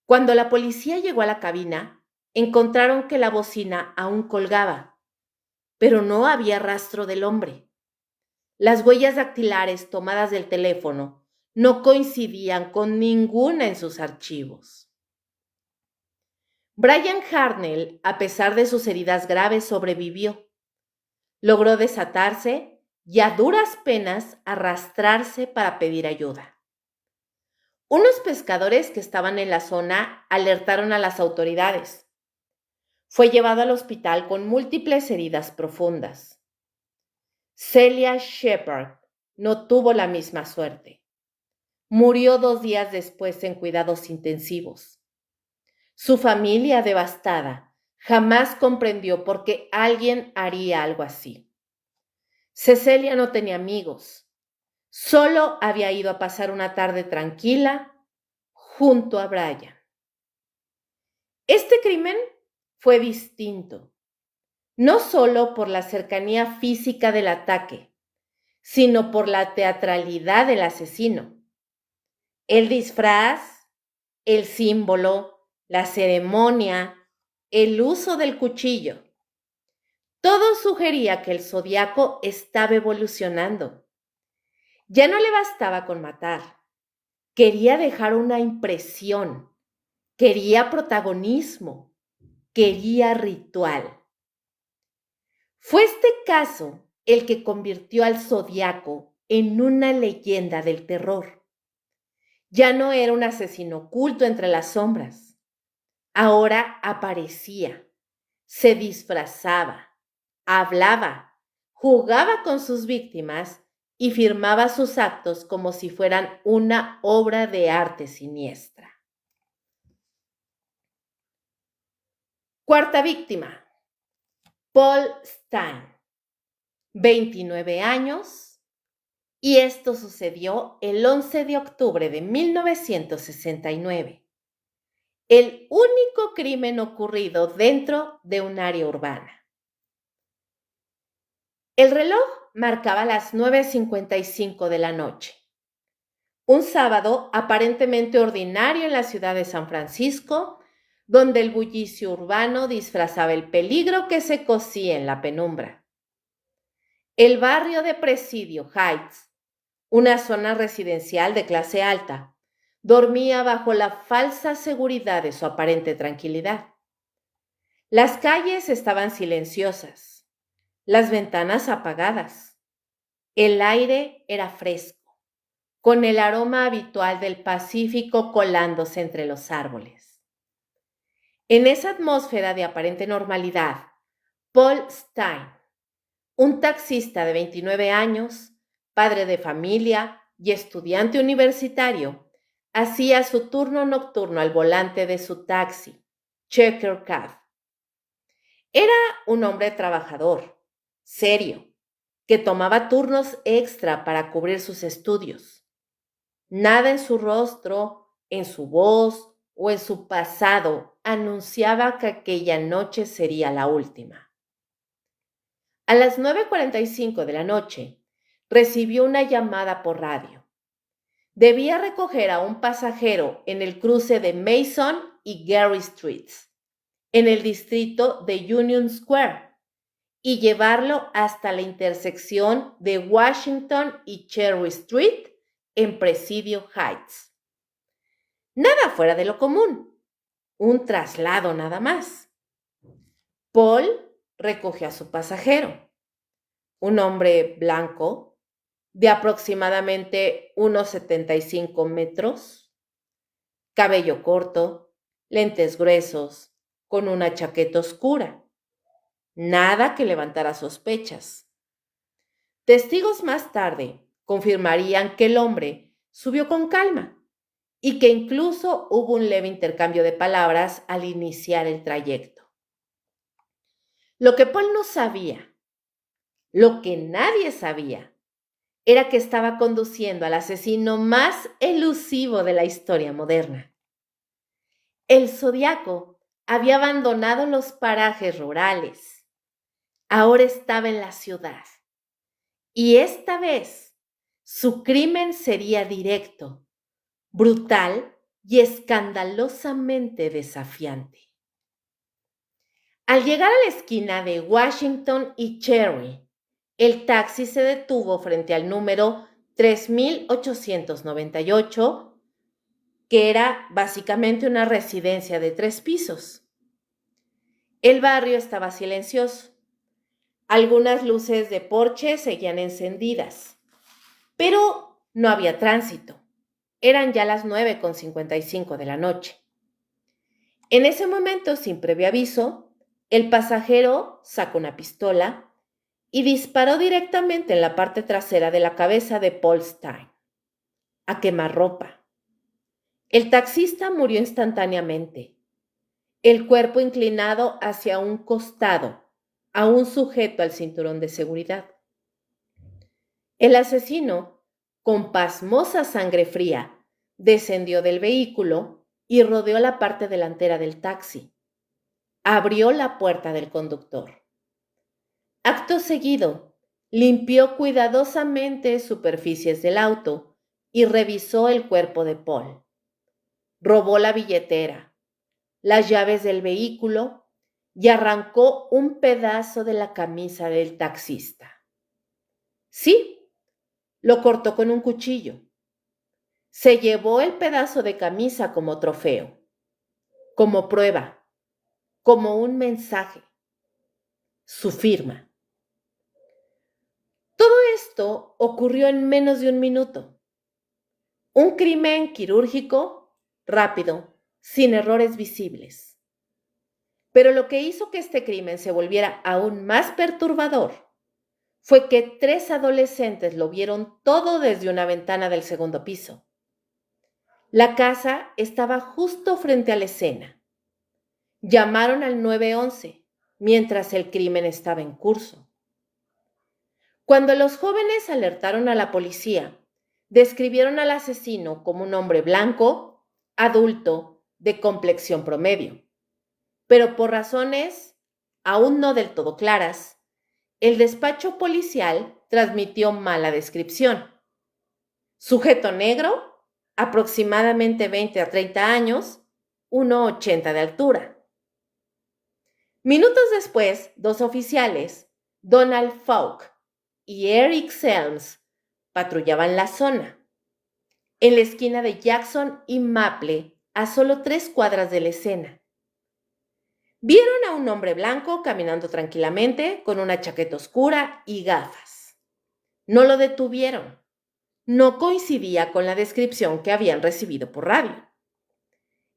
Cuando la policía llegó a la cabina, encontraron que la bocina aún colgaba, pero no había rastro del hombre. Las huellas dactilares tomadas del teléfono no coincidían con ninguna en sus archivos. Brian Hartnell, a pesar de sus heridas graves, sobrevivió. Logró desatarse y a duras penas arrastrarse para pedir ayuda. Unos pescadores que estaban en la zona alertaron a las autoridades. Fue llevado al hospital con múltiples heridas profundas. Celia Shepard no tuvo la misma suerte. Murió 2 días después en cuidados intensivos. Su familia, devastada, jamás comprendió por qué alguien haría algo así. Cecilia no tenía amigos. Solo había ido a pasar una tarde tranquila junto a Brian. Este crimen fue distinto, no solo por la cercanía física del ataque, sino por la teatralidad del asesino. El disfraz, el símbolo, la ceremonia, el uso del cuchillo. Todo sugería que el zodiaco estaba evolucionando. Ya no le bastaba con matar. Quería dejar una impresión. Quería protagonismo. Quería ritual. Fue este caso el que convirtió al zodiaco en una leyenda del terror. Ya no era un asesino oculto entre las sombras. Ahora aparecía, se disfrazaba, hablaba, jugaba con sus víctimas y firmaba sus actos como si fueran una obra de arte siniestra. Cuarta víctima, Paul Stine, 29 años, y esto sucedió el 11 de octubre de 1969. El único crimen ocurrido dentro de un área urbana. El reloj marcaba las 9:55 de la noche. Un sábado aparentemente ordinario en la ciudad de San Francisco, donde el bullicio urbano disfrazaba el peligro que se cosía en la penumbra. El barrio de Presidio Heights, una zona residencial de clase alta, dormía bajo la falsa seguridad de su aparente tranquilidad. Las calles estaban silenciosas, las ventanas apagadas. El aire era fresco, con el aroma habitual del Pacífico colándose entre los árboles. En esa atmósfera de aparente normalidad, Paul Stein, un taxista de 29 años, padre de familia y estudiante universitario, hacía su turno nocturno al volante de su taxi, Checker Cab. Era un hombre trabajador, serio, que tomaba turnos extra para cubrir sus estudios. Nada en su rostro, en su voz o en su pasado anunciaba que aquella noche sería la última. A las 9:45 de la noche, recibió una llamada por radio. Debía recoger a un pasajero en el cruce de Mason y Gary Streets, en el distrito de Union Square, y llevarlo hasta la intersección de Washington y Cherry Street en Presidio Heights. Nada fuera de lo común, un traslado nada más. Paul recogió a su pasajero, un hombre blanco de aproximadamente unos 75 metros, cabello corto, lentes gruesos, con una chaqueta oscura. Nada que levantara sospechas. Testigos más tarde confirmarían que el hombre subió con calma y que incluso hubo un leve intercambio de palabras al iniciar el trayecto. Lo que Paul no sabía, lo que nadie sabía, era que estaba conduciendo al asesino más elusivo de la historia moderna. El Zodiaco había abandonado los parajes rurales. Ahora estaba en la ciudad. Y esta vez su crimen sería directo, brutal y escandalosamente desafiante. Al llegar a la esquina de Washington y Cherry, el taxi se detuvo frente al número 3898, que era básicamente una residencia de 3 pisos. El barrio estaba silencioso. Algunas luces de porche seguían encendidas, pero no había tránsito. Eran ya las 9:55 de la noche. En ese momento, sin previo aviso, el pasajero sacó una pistola y disparó directamente en la parte trasera de la cabeza de Paul Stein, a quemarropa. El taxista murió instantáneamente, el cuerpo inclinado hacia un costado, aún sujeto al cinturón de seguridad. El asesino, con pasmosa sangre fría, descendió del vehículo y rodeó la parte delantera del taxi. Abrió la puerta del conductor. Acto seguido, limpió cuidadosamente superficies del auto y revisó el cuerpo de Paul. Robó la billetera, las llaves del vehículo y arrancó un pedazo de la camisa del taxista. Sí, lo cortó con un cuchillo. Se llevó el pedazo de camisa como trofeo, como prueba, como un mensaje, su firma. Todo esto ocurrió en menos de un minuto. Un crimen quirúrgico, rápido, sin errores visibles. Pero lo que hizo que este crimen se volviera aún más perturbador fue que 3 adolescentes lo vieron todo desde una ventana del segundo piso. La casa estaba justo frente a la escena. Llamaron al 911 mientras el crimen estaba en curso. Cuando los jóvenes alertaron a la policía, describieron al asesino como un hombre blanco, adulto, de complexión promedio. Pero por razones aún no del todo claras, el despacho policial transmitió mala descripción. Sujeto negro, aproximadamente 20 a 30 años, 1,80 de altura. Minutos después, 2 oficiales, Donald Falk y Eric Selms, patrullaban la zona, en la esquina de Jackson y Maple, a solo 3 cuadras de la escena. Vieron a un hombre blanco caminando tranquilamente con una chaqueta oscura y gafas. No lo detuvieron. no coincidía con la descripción que habían recibido por radio.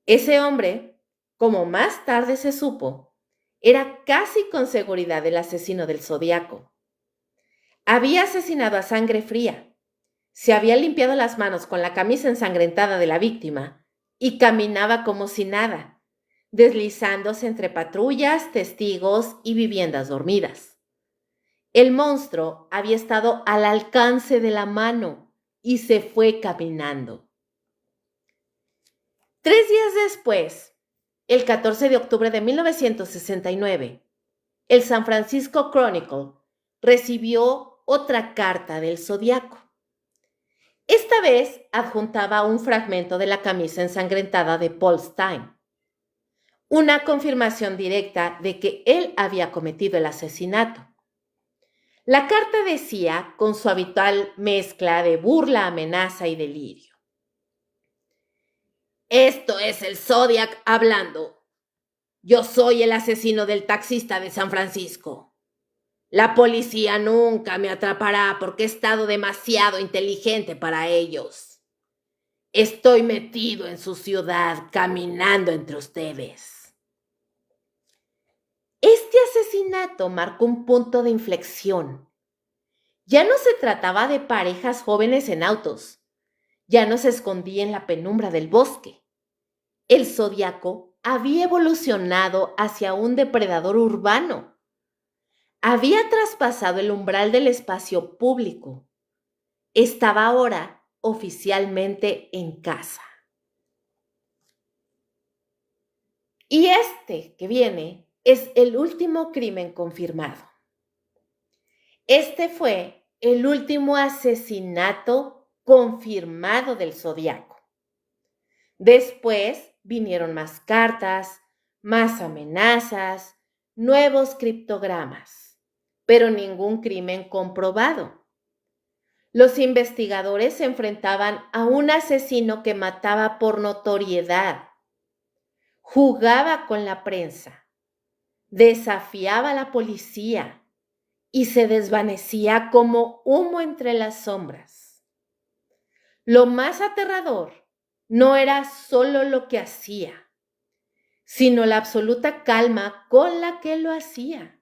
Ese hombre, como más tarde se supo, era casi con seguridad el asesino del Zodiaco. Había asesinado a sangre fría, se había limpiado las manos con la camisa ensangrentada de la víctima y caminaba como si nada, deslizándose entre patrullas, testigos y viviendas dormidas. El monstruo había estado al alcance de la mano y se fue caminando. 3 días después, el 14 de octubre de 1969, el San Francisco Chronicle recibió otra carta del Zodiaco. Esta vez adjuntaba un fragmento de la camisa ensangrentada de Paul Stine, una confirmación directa de que él había cometido el asesinato. La carta decía, con su habitual mezcla de burla, amenaza y delirio: esto es el Zodiac hablando. Yo soy el asesino del taxista de San Francisco. La policía nunca me atrapará porque he estado demasiado inteligente para ellos. Estoy metido en su ciudad, caminando entre ustedes. Este asesinato marcó un punto de inflexión. Ya no se trataba de parejas jóvenes en autos. Ya no se escondía en la penumbra del bosque. El Zodiaco había evolucionado hacia un depredador urbano. Había traspasado el umbral del espacio público. Estaba ahora oficialmente en casa. Y este que viene es el último crimen confirmado. Este fue el último asesinato confirmado del Zodiaco. Después vinieron más cartas, más amenazas, nuevos criptogramas, pero ningún crimen comprobado. Los investigadores se enfrentaban a un asesino que mataba por notoriedad, jugaba con la prensa, desafiaba a la policía y se desvanecía como humo entre las sombras. Lo más aterrador no era solo lo que hacía, sino la absoluta calma con la que lo hacía,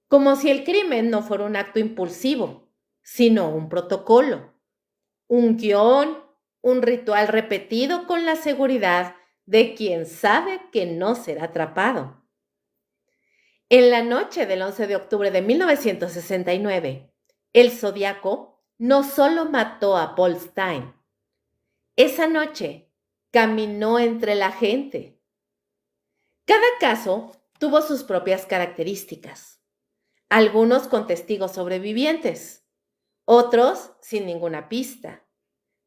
como si el crimen no fuera un acto impulsivo, sino un protocolo, un guión, un ritual repetido con la seguridad de quien sabe que no será atrapado. En la noche del 11 de octubre de 1969, el Zodiaco no solo mató a Paul Stine. Esa noche caminó entre la gente. Cada caso tuvo sus propias características, algunos con testigos sobrevivientes, otros sin ninguna pista,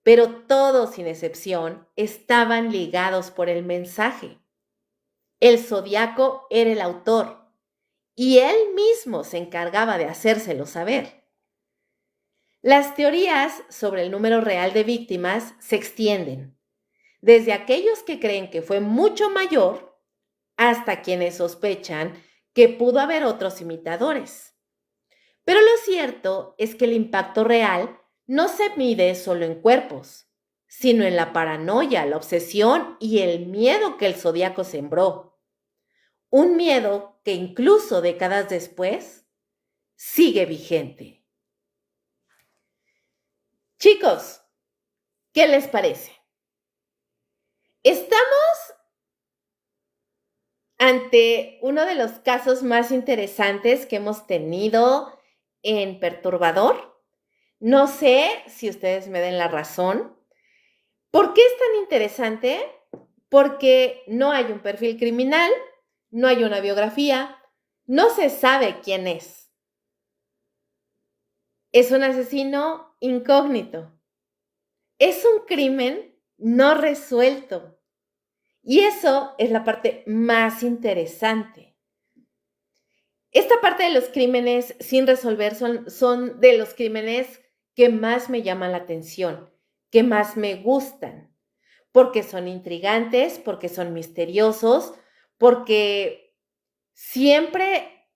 pero todos, sin excepción, estaban ligados por el mensaje. El Zodiaco era el autor y él mismo se encargaba de hacérselo saber. Las teorías sobre el número real de víctimas se extienden, desde aquellos que creen que fue mucho mayor hasta quienes sospechan que pudo haber otros imitadores. Pero lo cierto es que el impacto real no se mide solo en cuerpos, sino en la paranoia, la obsesión y el miedo que el Zodiaco sembró. Un miedo que incluso décadas después sigue vigente. Chicos, ¿qué les parece? Estamos ante uno de los casos más interesantes que hemos tenido en Perturbador. No sé si ustedes me den la razón. ¿Por qué es tan interesante? Porque no hay un perfil criminal, no hay una biografía, no se sabe quién es. Es un asesino incógnito. Es un crimen no resuelto. Y eso es la parte más interesante. Esta parte de los crímenes sin resolver son de los crímenes que más me llaman la atención, que más me gustan, porque son intrigantes, porque son misteriosos, porque siempre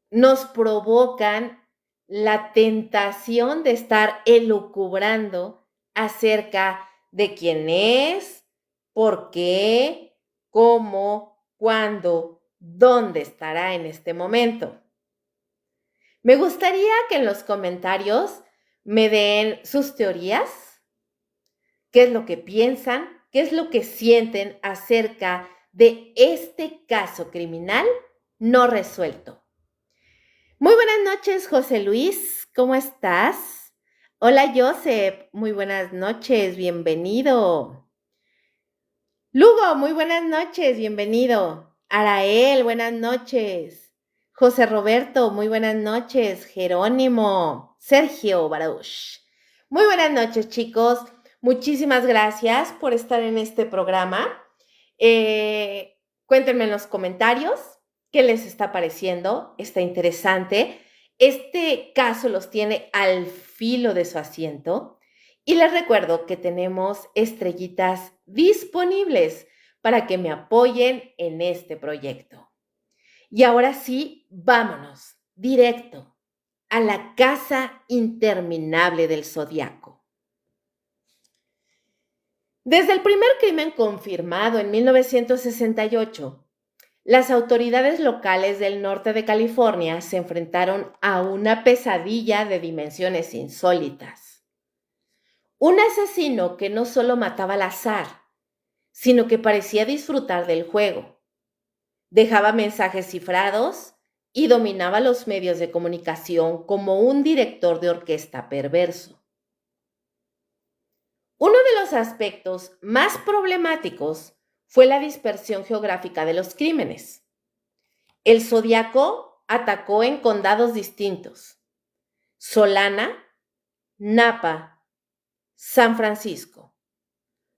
nos provocan la tentación de estar elucubrando acerca de quién es, por qué, cómo, cuándo, dónde estará en este momento. Me gustaría que en los comentarios me den sus teorías, qué es lo que piensan, qué es lo que sienten acerca de este caso criminal no resuelto. Muy buenas noches, José Luis, ¿cómo estás? Hola, Joseph, muy buenas noches, bienvenido. Lugo, muy buenas noches, bienvenido. Arael, buenas noches. José Roberto, muy buenas noches. Jerónimo, Sergio Baruch. Muy buenas noches, chicos. Muchísimas gracias por estar en este programa. Cuéntenme en los comentarios qué les está pareciendo. Está interesante. Este caso los tiene al filo de su asiento. Y les recuerdo que tenemos estrellitas disponibles para que me apoyen en este proyecto. Y ahora sí, vámonos directo a la casa interminable del Zodiaco. Desde el primer crimen confirmado en 1968, las autoridades locales del norte de California se enfrentaron a una pesadilla de dimensiones insólitas. Un asesino que no solo mataba al azar, sino que parecía disfrutar del juego. Dejaba mensajes cifrados y dominaba los medios de comunicación como un director de orquesta perverso. Uno de los aspectos más problemáticos fue la dispersión geográfica de los crímenes. El Zodiaco atacó en condados distintos: Solana, Napa, San Francisco,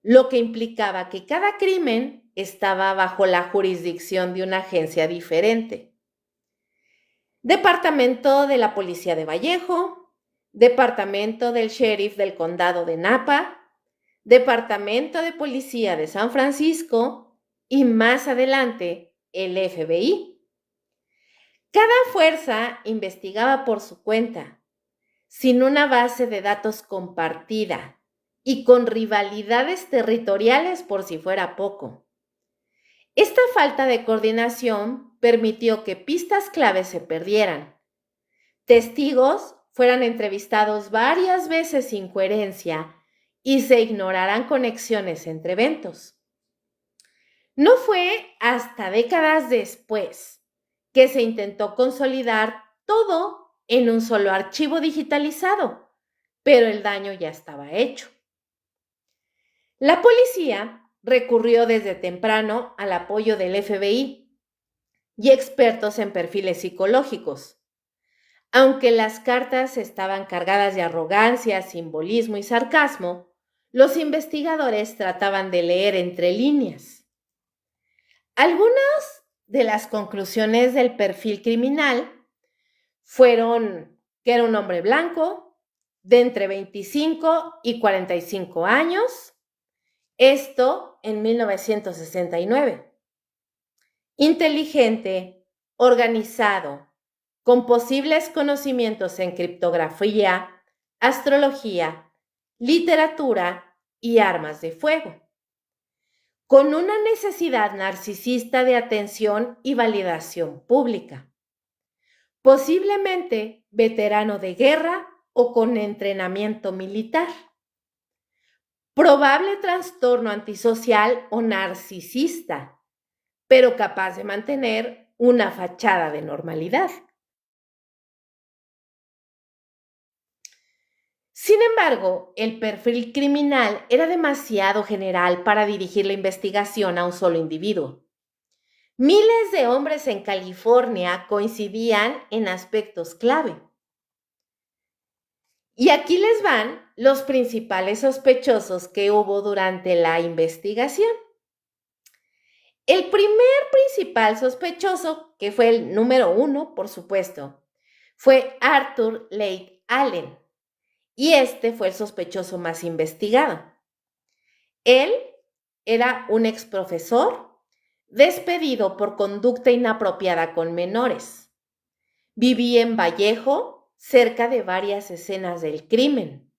lo que implicaba que cada crimen estaba bajo la jurisdicción de una agencia diferente. Departamento de la Policía de Vallejo, Departamento del Sheriff del Condado de Napa, Departamento de Policía de San Francisco y más adelante el FBI. Cada fuerza investigaba por su cuenta, sin una base de datos compartida y con rivalidades territoriales por si fuera poco. Esta falta de coordinación permitió que pistas claves se perdieran, testigos fueran entrevistados varias veces sin coherencia y se ignoraran conexiones entre eventos. No fue hasta décadas después que se intentó consolidar todo en un solo archivo digitalizado, pero el daño ya estaba hecho. La policía recurrió desde temprano al apoyo del FBI y expertos en perfiles psicológicos. Aunque las cartas estaban cargadas de arrogancia, simbolismo y sarcasmo, los investigadores trataban de leer entre líneas. Algunas de las conclusiones del perfil criminal fueron que era un hombre blanco, de entre 25 y 45 años, esto en 1969. Inteligente, organizado, con posibles conocimientos en criptografía, astrología, literatura y armas de fuego, con una necesidad narcisista de atención y validación pública, posiblemente veterano de guerra o con entrenamiento militar, probable trastorno antisocial o narcisista, pero capaz de mantener una fachada de normalidad. Sin embargo, el perfil criminal era demasiado general para dirigir la investigación a un solo individuo. Miles de hombres en California coincidían en aspectos clave. Y aquí les van los principales sospechosos que hubo durante la investigación. El primer principal sospechoso, que fue el número 1, por supuesto, fue Arthur Leigh Allen. Y este fue el sospechoso más investigado. Él era un exprofesor despedido por conducta inapropiada con menores. Vivía en Vallejo cerca de varias escenas del crimen.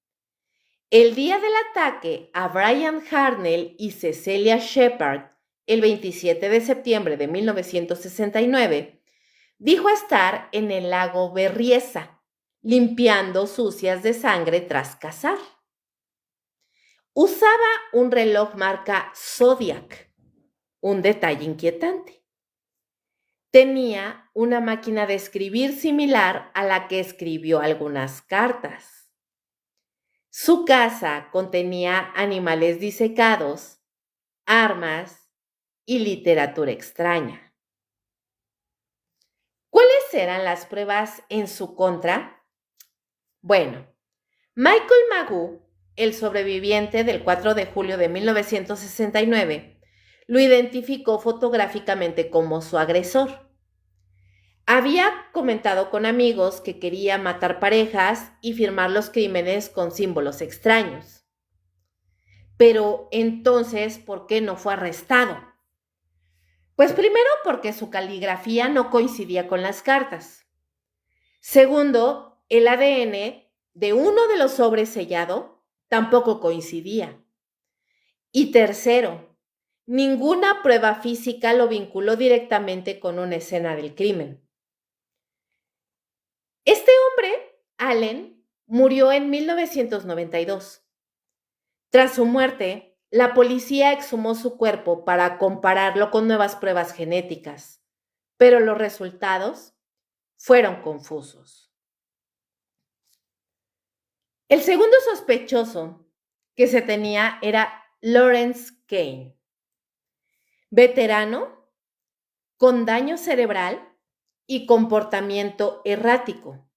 El día del ataque a Brian Harnell y Cecelia Shepard, el 27 de septiembre de 1969, dijo estar en el lago Berryessa, limpiando sucias de sangre tras cazar. Usaba un reloj marca Zodiac, un detalle inquietante. Tenía una máquina de escribir similar a la que escribió algunas cartas. Su casa contenía animales disecados, armas y literatura extraña. ¿Cuáles eran las pruebas en su contra? Bueno, Michael Magoo, el sobreviviente del 4 de julio de 1969, lo identificó fotográficamente como su agresor. Había comentado con amigos que quería matar parejas y firmar los crímenes con símbolos extraños. Pero entonces, ¿por qué no fue arrestado? Pues primero porque su caligrafía no coincidía con las cartas. Segundo, el ADN de uno de los sobres sellado tampoco coincidía. Y tercero, ninguna prueba física lo vinculó directamente con una escena del crimen. Este hombre, Allen, murió en 1992. Tras su muerte, la policía exhumó su cuerpo para compararlo con nuevas pruebas genéticas, pero los resultados fueron confusos. El segundo sospechoso que se tenía era Lawrence Kane, veterano con daño cerebral y comportamiento errático.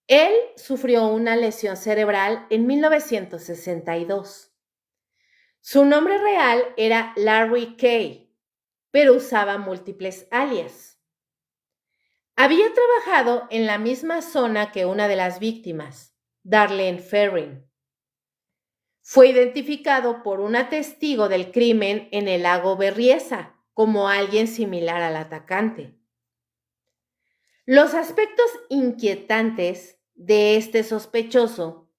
Él sufrió una lesión cerebral en 1962. Su nombre real era Larry Kay, pero usaba múltiples alias. Había trabajado en la misma zona que una de las víctimas, Darlene Ferrin. Fue identificado por una testigo del crimen en el lago Berryessa como alguien similar al atacante. Los aspectos inquietantes de este sospechoso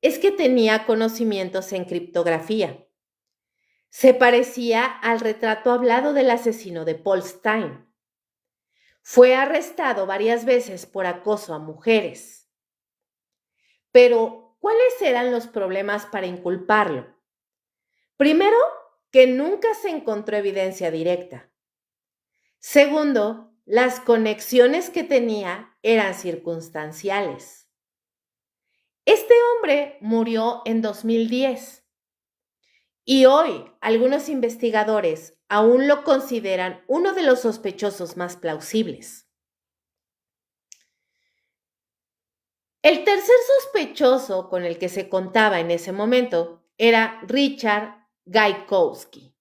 es que tenía conocimientos en criptografía. Se parecía al retrato hablado del asesino de Paul Stine. Fue arrestado varias veces por acoso a mujeres. Pero, ¿cuáles eran los problemas para inculparlo? Primero, que nunca se encontró evidencia directa. Segundo, las conexiones que tenía eran circunstanciales. Este hombre murió en 2010 y hoy algunos investigadores aún lo consideran uno de los sospechosos más plausibles. El tercer sospechoso con el que se contaba en ese momento era Richard Gaikowski.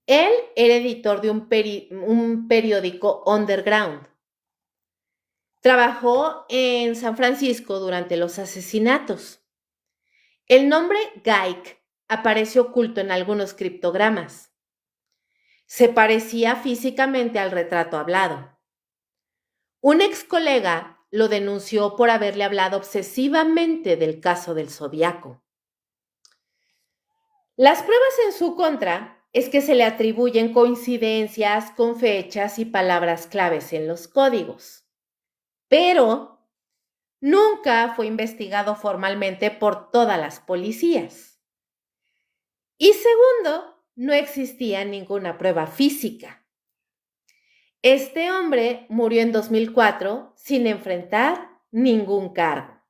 Él era editor de un periódico underground. Trabajó en San Francisco durante los asesinatos. El nombre Gaik aparece oculto en algunos criptogramas. Se parecía físicamente al retrato hablado. Un ex colega lo denunció por haberle hablado obsesivamente del caso del Zodiaco. Las pruebas en su contra es que se le atribuyen coincidencias con fechas y palabras claves en los códigos, pero nunca fue investigado formalmente por todas las policías. Y segundo, no existía ninguna prueba física. Este hombre murió en 2004 sin enfrentar ningún cargo.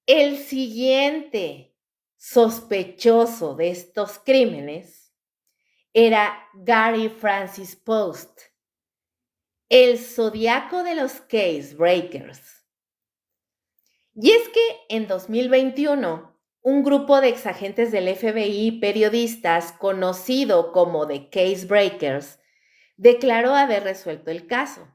El siguiente sospechoso de estos crímenes era Gary Francis Post, el zodiaco de los case breakers. Y es que en 2021, un grupo de exagentes del FBI y periodistas conocido como The Case Breakers declaró haber resuelto el caso.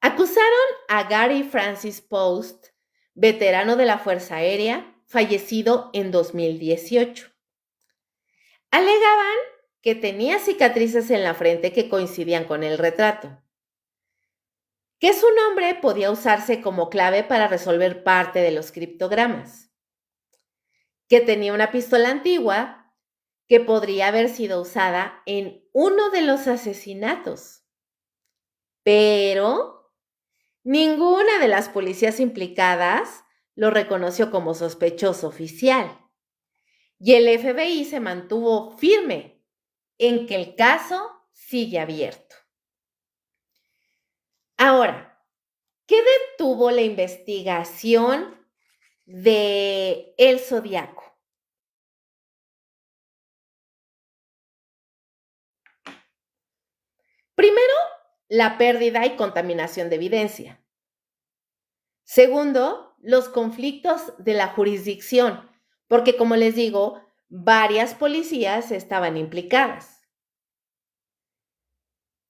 Acusaron a Gary Francis Post, veterano de la Fuerza Aérea, fallecido en 2018. Alegaban que tenía cicatrices en la frente que coincidían con el retrato, que su nombre podía usarse como clave para resolver parte de los criptogramas, que tenía una pistola antigua que podría haber sido usada en uno de los asesinatos. Pero ninguna de las policías implicadas lo reconoció como sospechoso oficial. Y el FBI se mantuvo firme en que el caso sigue abierto. Ahora, ¿qué detuvo la investigación de El Zodiaco? Primero, la pérdida y contaminación de evidencia. Segundo, los conflictos de la jurisdicción, porque como les digo, varias policías estaban implicadas.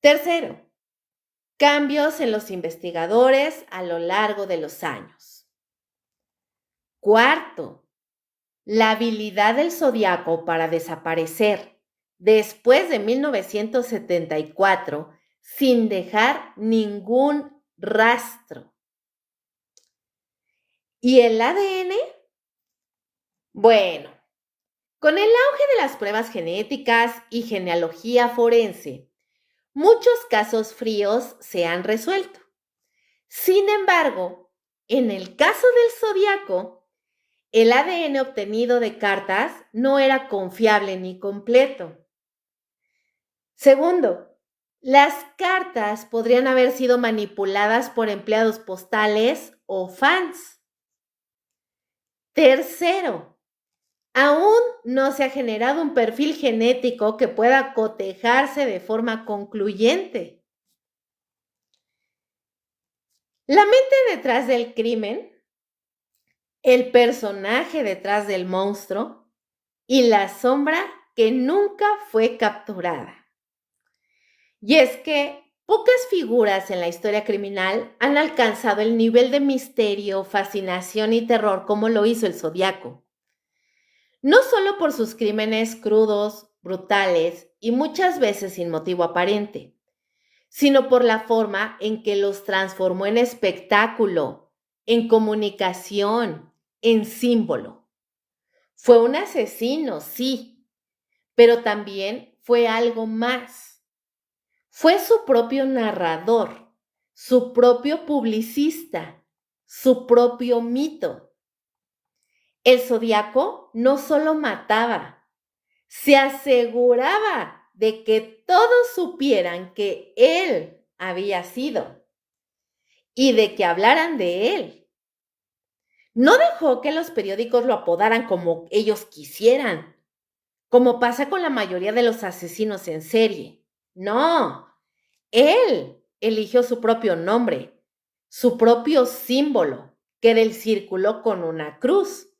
Tercero, cambios en los investigadores a lo largo de los años. Cuarto, la habilidad del Zodiaco para desaparecer después de 1974 sin dejar ningún rastro. ¿Y el ADN? Bueno, con el auge de las pruebas genéticas y genealogía forense, muchos casos fríos se han resuelto. Sin embargo, en el caso del Zodiaco, el ADN obtenido de cartas no era confiable ni completo. Segundo, las cartas podrían haber sido manipuladas por empleados postales o fans. Tercero, aún no se ha generado un perfil genético que pueda cotejarse de forma concluyente. La mente detrás del crimen, el personaje detrás del monstruo y la sombra que nunca fue capturada. Y es que pocas figuras en la historia criminal han alcanzado el nivel de misterio, fascinación y terror como lo hizo el Zodiaco. No solo por sus crímenes crudos, brutales y muchas veces sin motivo aparente, sino por la forma en que los transformó en espectáculo, en comunicación, en símbolo. Fue un asesino, sí, pero también fue algo más. Fue su propio narrador, su propio publicista, su propio mito. El Zodiaco no solo mataba, se aseguraba de que todos supieran que él había sido y de que hablaran de él. No dejó que los periódicos lo apodaran como ellos quisieran, como pasa con la mayoría de los asesinos en serie. No, él eligió su propio nombre, su propio símbolo, que era el círculo con una cruz,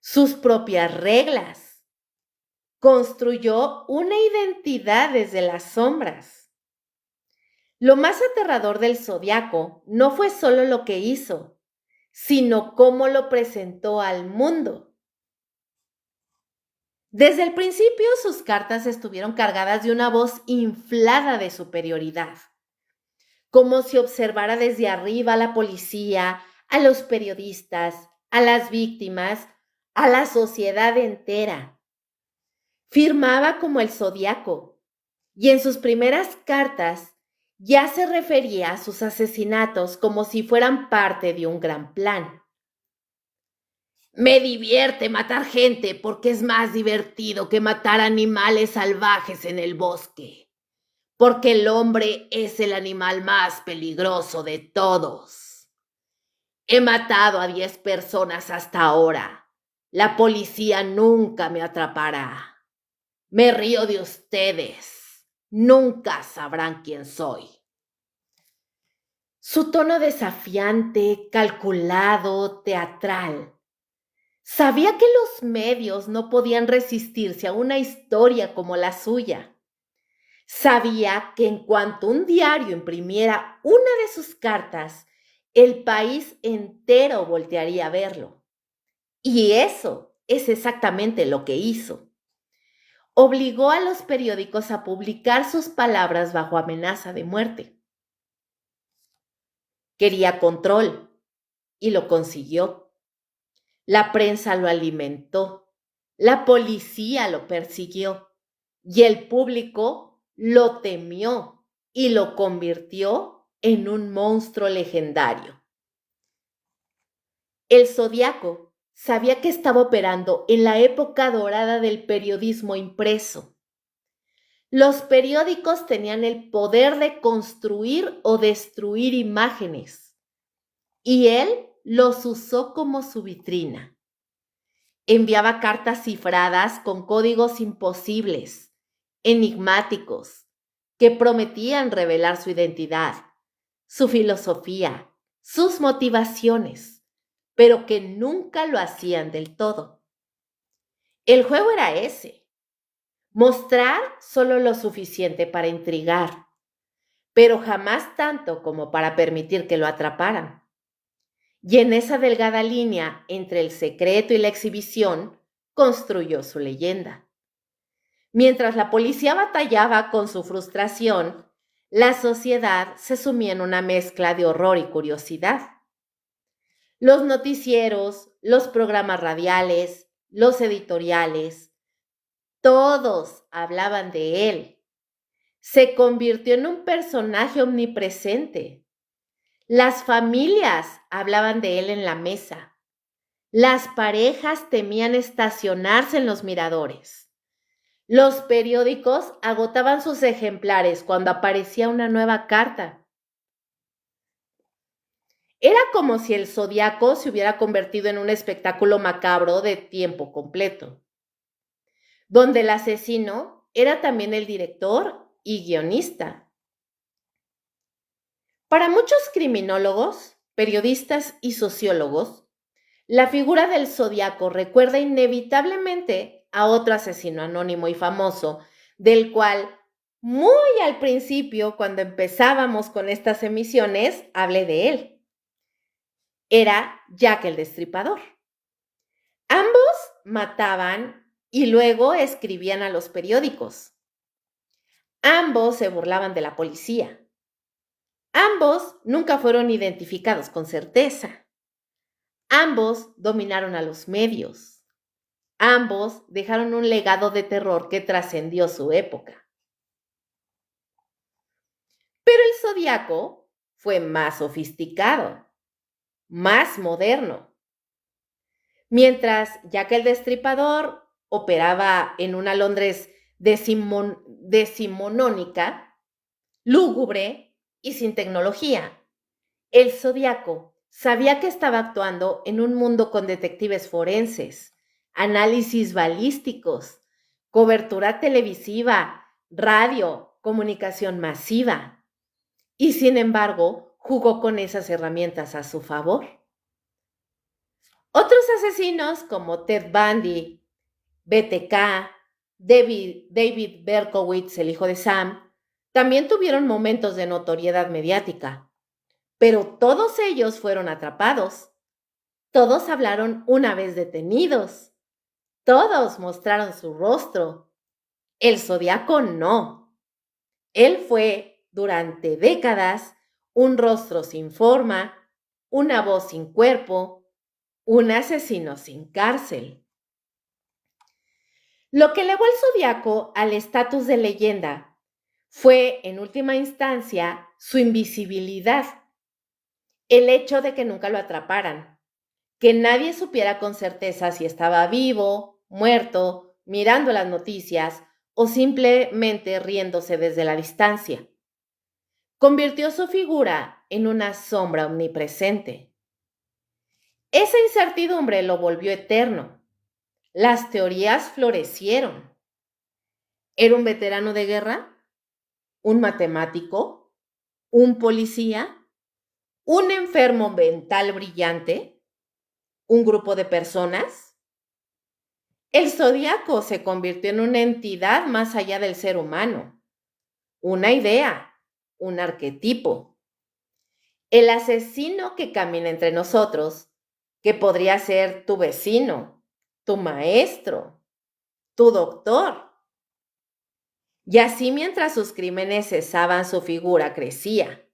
sus propias reglas. Construyó una identidad desde las sombras. Lo más aterrador del Zodiaco no fue solo lo que hizo, sino cómo lo presentó al mundo. Desde el principio sus cartas estuvieron cargadas de una voz inflada de superioridad, como si observara desde arriba a la policía, a los periodistas, a las víctimas, a la sociedad entera. Firmaba como el Zodiaco y en sus primeras cartas ya se refería a sus asesinatos como si fueran parte de un gran plan. Me divierte matar gente porque es más divertido que matar animales salvajes en el bosque, porque el hombre es el animal más peligroso de todos. He matado a 10 personas hasta ahora. La policía nunca me atrapará. Me río de ustedes. Nunca sabrán quién soy. Su tono desafiante, calculado, teatral. Sabía que los medios no podían resistirse a una historia como la suya. Sabía que en cuanto un diario imprimiera una de sus cartas, el país entero voltearía a verlo. Y eso es exactamente lo que hizo. Obligó a los periódicos a publicar sus palabras bajo amenaza de muerte. Quería control y lo consiguió. La prensa lo alimentó, la policía lo persiguió y el público lo temió y lo convirtió en un monstruo legendario. El Zodiaco sabía que estaba operando en la época dorada del periodismo impreso. Los periódicos tenían el poder de construir o destruir imágenes y él los usó como su vitrina. Enviaba cartas cifradas con códigos imposibles, enigmáticos, que prometían revelar su identidad, su filosofía, sus motivaciones, pero que nunca lo hacían del todo. El juego era ese: mostrar solo lo suficiente para intrigar, pero jamás tanto como para permitir que lo atraparan. Y en esa delgada línea entre el secreto y la exhibición, construyó su leyenda. Mientras la policía batallaba con su frustración, la sociedad se sumía en una mezcla de horror y curiosidad. Los noticieros, los programas radiales, los editoriales, todos hablaban de él. Se convirtió en un personaje omnipresente. Las familias hablaban de él en la mesa. Las parejas temían estacionarse en los miradores. Los periódicos agotaban sus ejemplares cuando aparecía una nueva carta. Era como si el Zodiaco se hubiera convertido en un espectáculo macabro de tiempo completo, donde el asesino era también el director y guionista. Para muchos criminólogos, periodistas y sociólogos, la figura del Zodiaco recuerda inevitablemente a otro asesino anónimo y famoso, del cual muy al principio, cuando empezábamos con estas emisiones, hablé de él. Era Jack el Destripador. Ambos mataban y luego escribían a los periódicos. Ambos se burlaban de la policía. Ambos nunca fueron identificados con certeza. Ambos dominaron a los medios. Ambos dejaron un legado de terror que trascendió su época. Pero el Zodiaco fue más sofisticado, más moderno. Mientras Jack el Destripador operaba en una Londres decimonónica, lúgubre y sin tecnología, el Zodiaco sabía que estaba actuando en un mundo con detectives forenses, análisis balísticos, cobertura televisiva, radio, comunicación masiva. Y sin embargo, jugó con esas herramientas a su favor. Otros asesinos como Ted Bundy, BTK, David Berkowitz, el hijo de Sam, también tuvieron momentos de notoriedad mediática, pero todos ellos fueron atrapados. Todos hablaron una vez detenidos. Todos mostraron su rostro. El Zodiaco no. Él fue, durante décadas, un rostro sin forma, una voz sin cuerpo, un asesino sin cárcel. Lo que elevó al Zodiaco al estatus de leyenda fue, en última instancia, su invisibilidad. El hecho de que nunca lo atraparan, que nadie supiera con certeza si estaba vivo, muerto, mirando las noticias o simplemente riéndose desde la distancia. Convirtió su figura en una sombra omnipresente. Esa incertidumbre lo volvió eterno. Las teorías florecieron. ¿Era un veterano de guerra? ¿Un matemático? ¿Un policía? ¿Un enfermo mental brillante? ¿Un grupo de personas? El Zodiaco se convirtió en una entidad más allá del ser humano, una idea, un arquetipo. El asesino que camina entre nosotros, que podría ser tu vecino, tu maestro, tu doctor. Y así mientras sus crímenes cesaban, su figura crecía.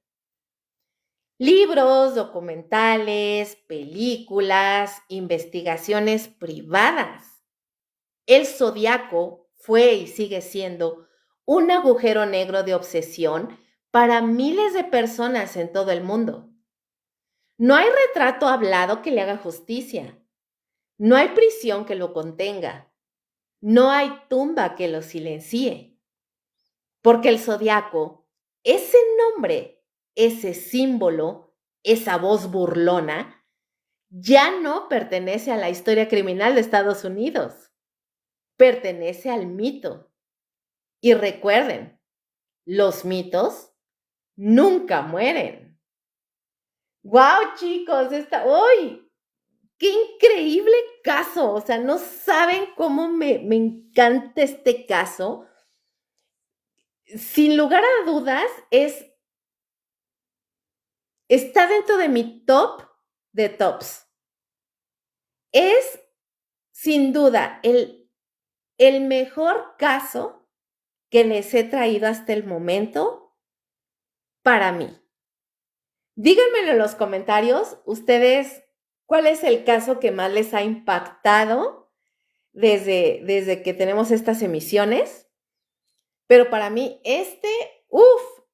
Libros, documentales, películas, investigaciones privadas. El zodiaco fue y sigue siendo un agujero negro de obsesión para miles de personas en todo el mundo. No hay retrato hablado que le haga justicia. No hay prisión que lo contenga. No hay tumba que lo silencie. Porque el zodiaco, ese nombre, ese símbolo, esa voz burlona, ya no pertenece a la historia criminal de Estados Unidos. Pertenece al mito. Y recuerden, los mitos nunca mueren. ¡Wow, chicos! ¡Uy! ¡Qué increíble caso! O sea, no saben cómo me encanta este caso. Sin lugar a dudas, está dentro de mi top de tops. Es, sin duda, el mejor caso que les he traído hasta el momento para mí. Díganmelo en los comentarios, ustedes, ¿cuál es el caso que más les ha impactado desde que tenemos estas emisiones? Pero para mí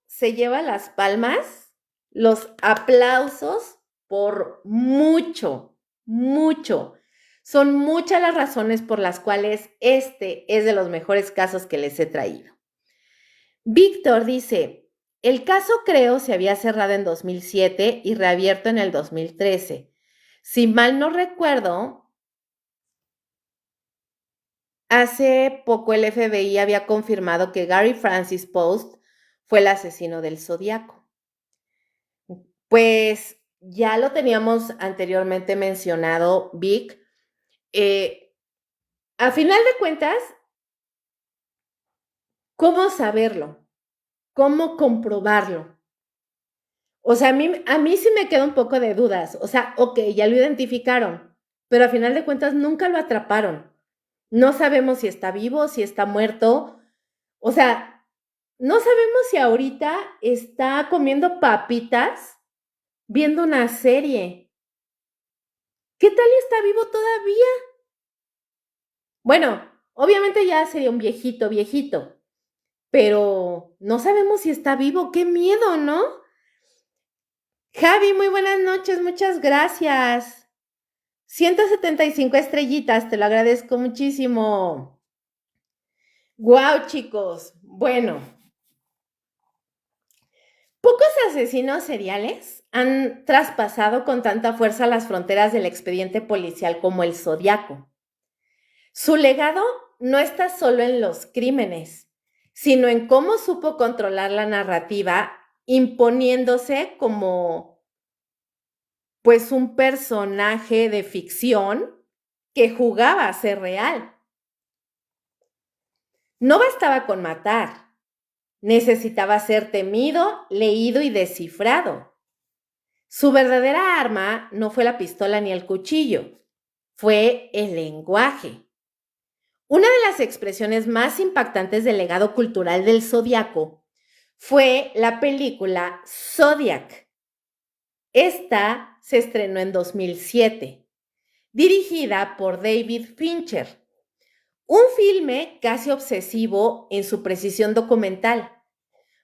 se lleva las palmas, los aplausos por mucho, mucho. Son muchas las razones por las cuales este es de los mejores casos que les he traído. Víctor dice, el caso creo se había cerrado en 2007 y reabierto en el 2013. Si mal no recuerdo, hace poco el FBI había confirmado que Gary Francis Post fue el asesino del Zodiaco. Pues ya lo teníamos anteriormente mencionado, Vic. A final de cuentas, ¿cómo saberlo? ¿Cómo comprobarlo? O sea, a mí sí me queda un poco de dudas. O sea, ok, ya lo identificaron, pero a final de cuentas nunca lo atraparon. No sabemos si está vivo, si está muerto. O sea, no sabemos si ahorita está comiendo papitas viendo una serie. ¿Qué tal y está vivo todavía? Bueno, obviamente ya sería un viejito, pero no sabemos si está vivo. ¡Qué miedo!, ¿no? Javi, muy buenas noches, muchas gracias. 175 estrellitas, te lo agradezco muchísimo. ¡Guau, chicos! Bueno, pocos asesinos seriales han traspasado con tanta fuerza las fronteras del expediente policial como el Zodiaco. Su legado no está solo en los crímenes, sino en cómo supo controlar la narrativa, imponiéndose como, pues, un personaje de ficción que jugaba a ser real. No bastaba con matar, necesitaba ser temido, leído y descifrado. Su verdadera arma no fue la pistola ni el cuchillo, fue el lenguaje. Una de las expresiones más impactantes del legado cultural del Zodiaco fue la película Zodiac. Esta se estrenó en 2007, dirigida por David Fincher. Un filme casi obsesivo en su precisión documental,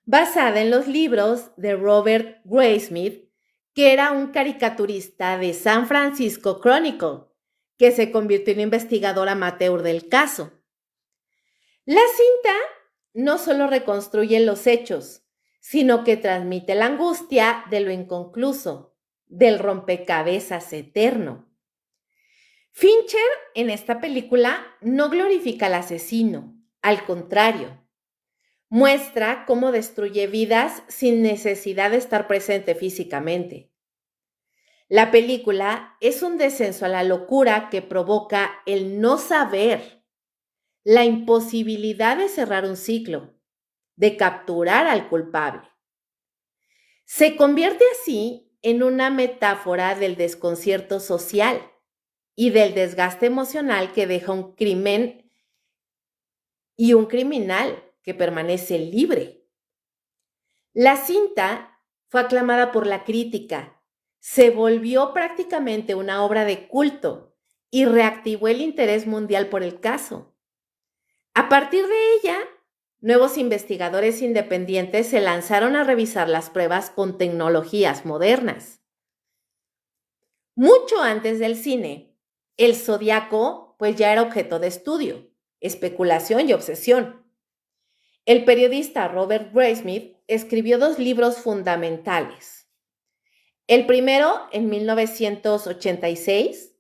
basada en los libros de Robert Graysmith, que era un caricaturista de San Francisco Chronicle, que se convirtió en investigador amateur del caso. La cinta no solo reconstruye los hechos, sino que transmite la angustia de lo inconcluso, del rompecabezas eterno. Fincher en esta película no glorifica al asesino, al contrario, muestra cómo destruye vidas sin necesidad de estar presente físicamente. La película es un descenso a la locura que provoca el no saber, la imposibilidad de cerrar un ciclo, de capturar al culpable. Se convierte así en una metáfora del desconcierto social y del desgaste emocional que deja un crimen y un criminal que permanece libre. La cinta fue aclamada por la crítica, se volvió prácticamente una obra de culto y reactivó el interés mundial por el caso. A partir de ella, nuevos investigadores independientes se lanzaron a revisar las pruebas con tecnologías modernas. Mucho antes del cine, el zodiaco pues ya era objeto de estudio, especulación y obsesión. El periodista Robert Graysmith escribió 2 libros fundamentales. El primero en 1986,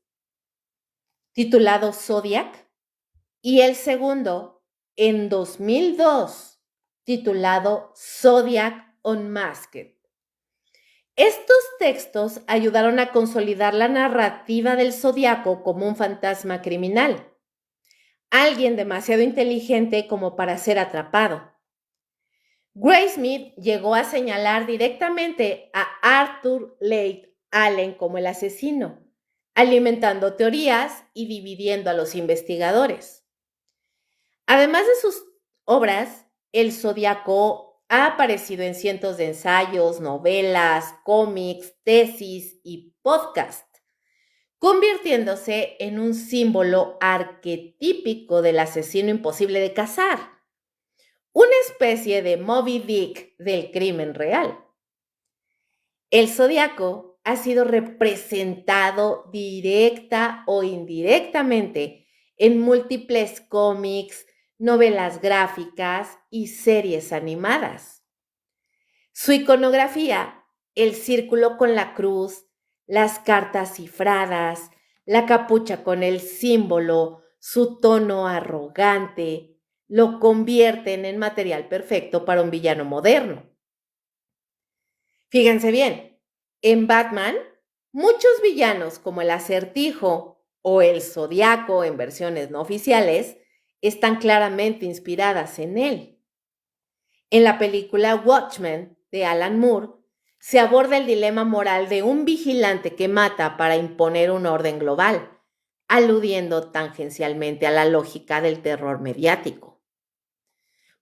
titulado Zodiac, y el segundo en 2002, titulado Zodiac Unmasked. Estos textos ayudaron a consolidar la narrativa del zodiaco como un fantasma criminal, alguien demasiado inteligente como para ser atrapado. Graysmith llegó a señalar directamente a Arthur Leigh Allen como el asesino, alimentando teorías y dividiendo a los investigadores. Además de sus obras, el zodiaco ha aparecido en cientos de ensayos, novelas, cómics, tesis y podcasts, convirtiéndose en un símbolo arquetípico del asesino imposible de cazar, una especie de Moby Dick del crimen real. El zodiaco ha sido representado directa o indirectamente en múltiples cómics, novelas gráficas y series animadas. Su iconografía, el círculo con la cruz, las cartas cifradas, la capucha con el símbolo, su tono arrogante, lo convierten en material perfecto para un villano moderno. Fíjense bien, en Batman, muchos villanos como el Acertijo o el Zodiaco en versiones no oficiales están claramente inspiradas en él. En la película Watchmen de Alan Moore, se aborda el dilema moral de un vigilante que mata para imponer un orden global, aludiendo tangencialmente a la lógica del terror mediático.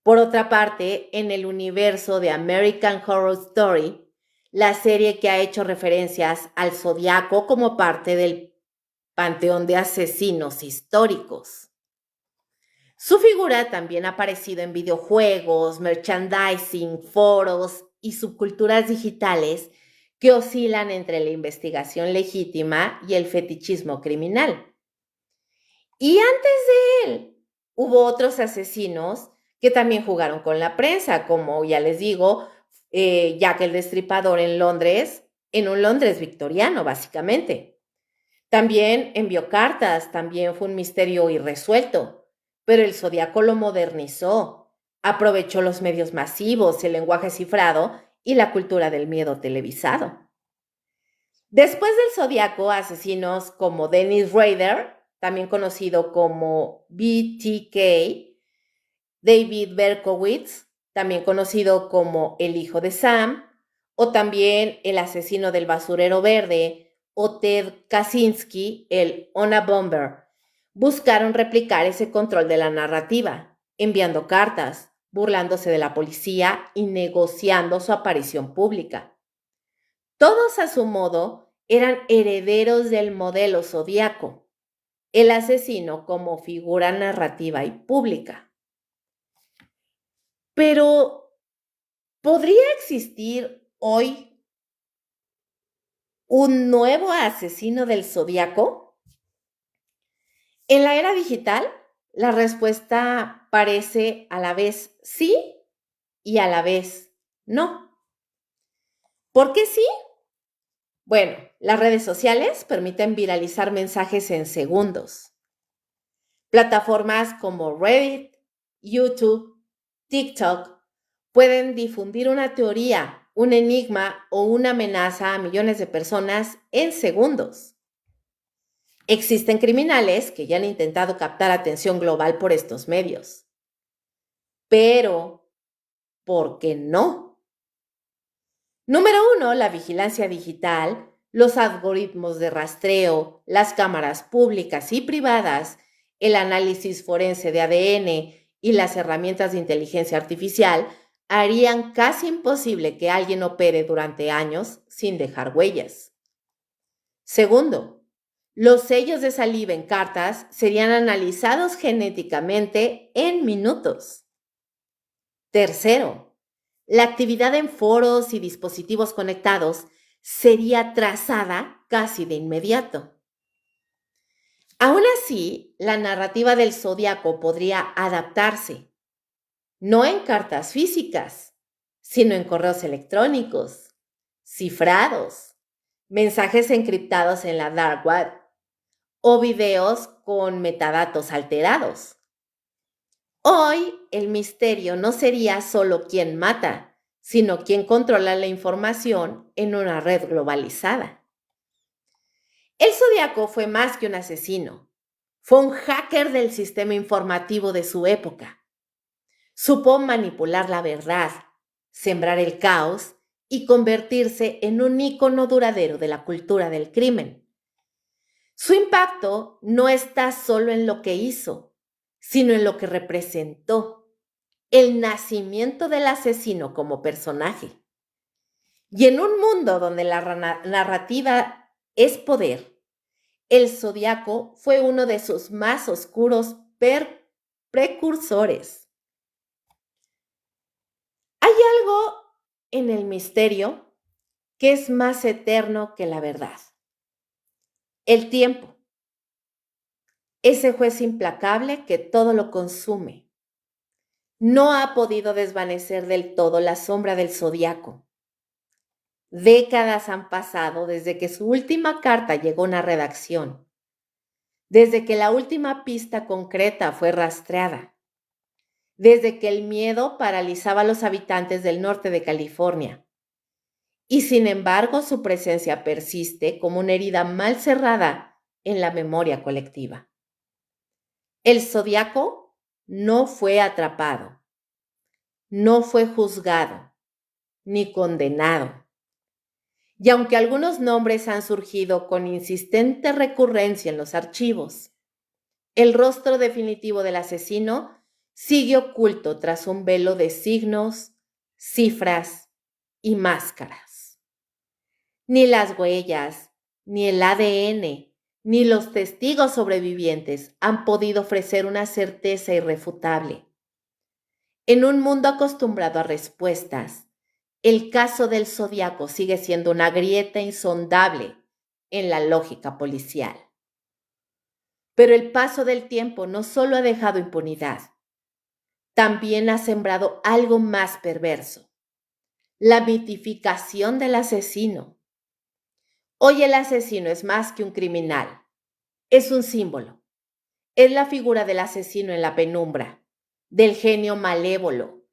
Por otra parte, en el universo de American Horror Story, la serie que ha hecho referencias al zodiaco como parte del panteón de asesinos históricos. Su figura también ha aparecido en videojuegos, merchandising, foros y subculturas digitales que oscilan entre la investigación legítima y el fetichismo criminal. Y antes de él, hubo otros asesinos que también jugaron con la prensa, como ya les digo, Jack el Destripador en Londres, en un Londres victoriano, básicamente. También envió cartas, también fue un misterio irresuelto, pero el Zodíaco lo modernizó, aprovechó los medios masivos, el lenguaje cifrado y la cultura del miedo televisado. Después del Zodíaco, asesinos como Dennis Rader, también conocido como BTK, David Berkowitz, también conocido como el hijo de Sam, o también el asesino del basurero verde, o Ted Kaczynski, el Unabomber, buscaron replicar ese control de la narrativa, enviando cartas, burlándose de la policía y negociando su aparición pública. Todos a su modo eran herederos del modelo zodíaco, el asesino como figura narrativa y pública. Pero, ¿podría existir hoy un nuevo asesino del zodiaco? En la era digital, la respuesta parece a la vez sí y a la vez no. ¿Por qué sí? Bueno, las redes sociales permiten viralizar mensajes en segundos. Plataformas como Reddit, YouTube, TikTok pueden difundir una teoría, un enigma o una amenaza a millones de personas en segundos. Existen criminales que ya han intentado captar atención global por estos medios. Pero, ¿por qué no? Número 1, la vigilancia digital, los algoritmos de rastreo, las cámaras públicas y privadas, el análisis forense de ADN y las herramientas de inteligencia artificial harían casi imposible que alguien opere durante años sin dejar huellas. Segundo, los sellos de saliva en cartas serían analizados genéticamente en minutos. Tercero, la actividad en foros y dispositivos conectados sería trazada casi de inmediato. Aún así, la narrativa del zodiaco podría adaptarse, no en cartas físicas, sino en correos electrónicos, cifrados, mensajes encriptados en la dark web o videos con metadatos alterados. Hoy el misterio no sería solo quién mata, sino quién controla la información en una red globalizada. El Zodíaco fue más que un asesino. Fue un hacker del sistema informativo de su época. Supo manipular la verdad, sembrar el caos y convertirse en un ícono duradero de la cultura del crimen. Su impacto no está solo en lo que hizo, sino en lo que representó, el nacimiento del asesino como personaje. Y en un mundo donde la narrativa es poder, el Zodíaco fue uno de sus más oscuros precursores. Hay algo en el misterio que es más eterno que la verdad. El tiempo, ese juez implacable que todo lo consume, no ha podido desvanecer del todo la sombra del Zodíaco. Décadas han pasado desde que su última carta llegó a una redacción, desde que la última pista concreta fue rastreada, desde que el miedo paralizaba a los habitantes del norte de California. Y sin embargo, su presencia persiste como una herida mal cerrada en la memoria colectiva. El Zodíaco no fue atrapado, no fue juzgado, ni condenado. Y aunque algunos nombres han surgido con insistente recurrencia en los archivos, el rostro definitivo del asesino sigue oculto tras un velo de signos, cifras y máscaras. Ni las huellas, ni el ADN, ni los testigos sobrevivientes han podido ofrecer una certeza irrefutable. En un mundo acostumbrado a respuestas, el caso del Zodíaco sigue siendo una grieta insondable en la lógica policial. Pero el paso del tiempo no solo ha dejado impunidad, también ha sembrado algo más perverso: la mitificación del asesino. Hoy el asesino es más que un criminal, es un símbolo. Es la figura del asesino en la penumbra, del genio malévolo,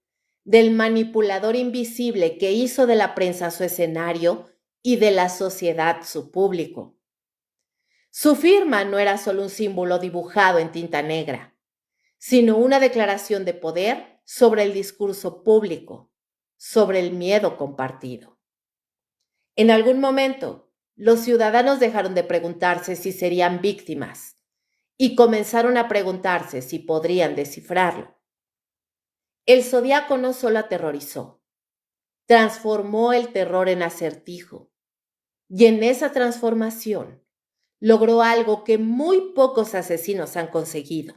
del manipulador invisible que hizo de la prensa su escenario y de la sociedad su público. Su firma no era solo un símbolo dibujado en tinta negra, sino una declaración de poder sobre el discurso público, sobre el miedo compartido. En algún momento, los ciudadanos dejaron de preguntarse si serían víctimas y comenzaron a preguntarse si podrían descifrarlo. El Zodíaco no solo aterrorizó, transformó el terror en acertijo, y en esa transformación logró algo que muy pocos asesinos han conseguido: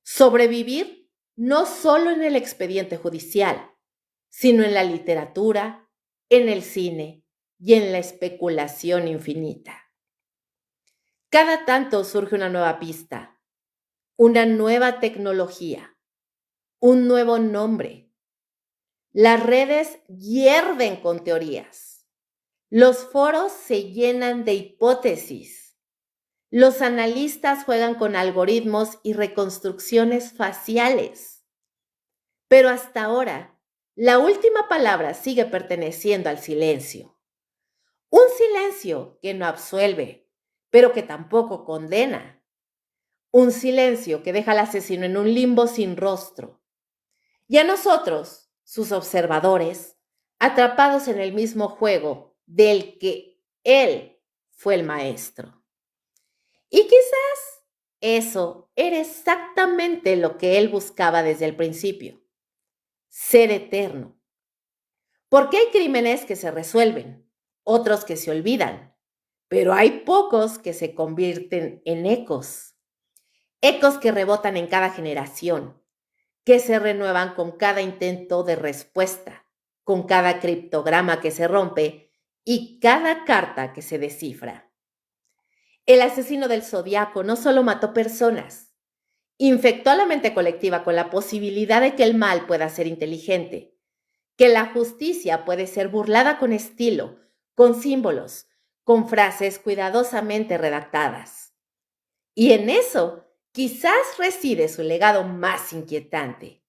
sobrevivir no solo en el expediente judicial, sino en la literatura, en el cine y en la especulación infinita. Cada tanto surge una nueva pista, una nueva tecnología, un nuevo nombre. Las redes hierven con teorías. Los foros se llenan de hipótesis. Los analistas juegan con algoritmos y reconstrucciones faciales. Pero hasta ahora, la última palabra sigue perteneciendo al silencio. Un silencio que no absuelve, pero que tampoco condena. Un silencio que deja al asesino en un limbo sin rostro. Y a nosotros, sus observadores, atrapados en el mismo juego del que él fue el maestro. Y quizás eso era exactamente lo que él buscaba desde el principio: ser eterno. Porque hay crímenes que se resuelven, otros que se olvidan, pero hay pocos que se convierten en ecos. Ecos que rebotan en cada generación, que se renuevan con cada intento de respuesta, con cada criptograma que se rompe y cada carta que se descifra. El asesino del Zodiaco no solo mató personas, infectó a la mente colectiva con la posibilidad de que el mal pueda ser inteligente, que la justicia puede ser burlada con estilo, con símbolos, con frases cuidadosamente redactadas. Y en eso quizás reside su legado más inquietante.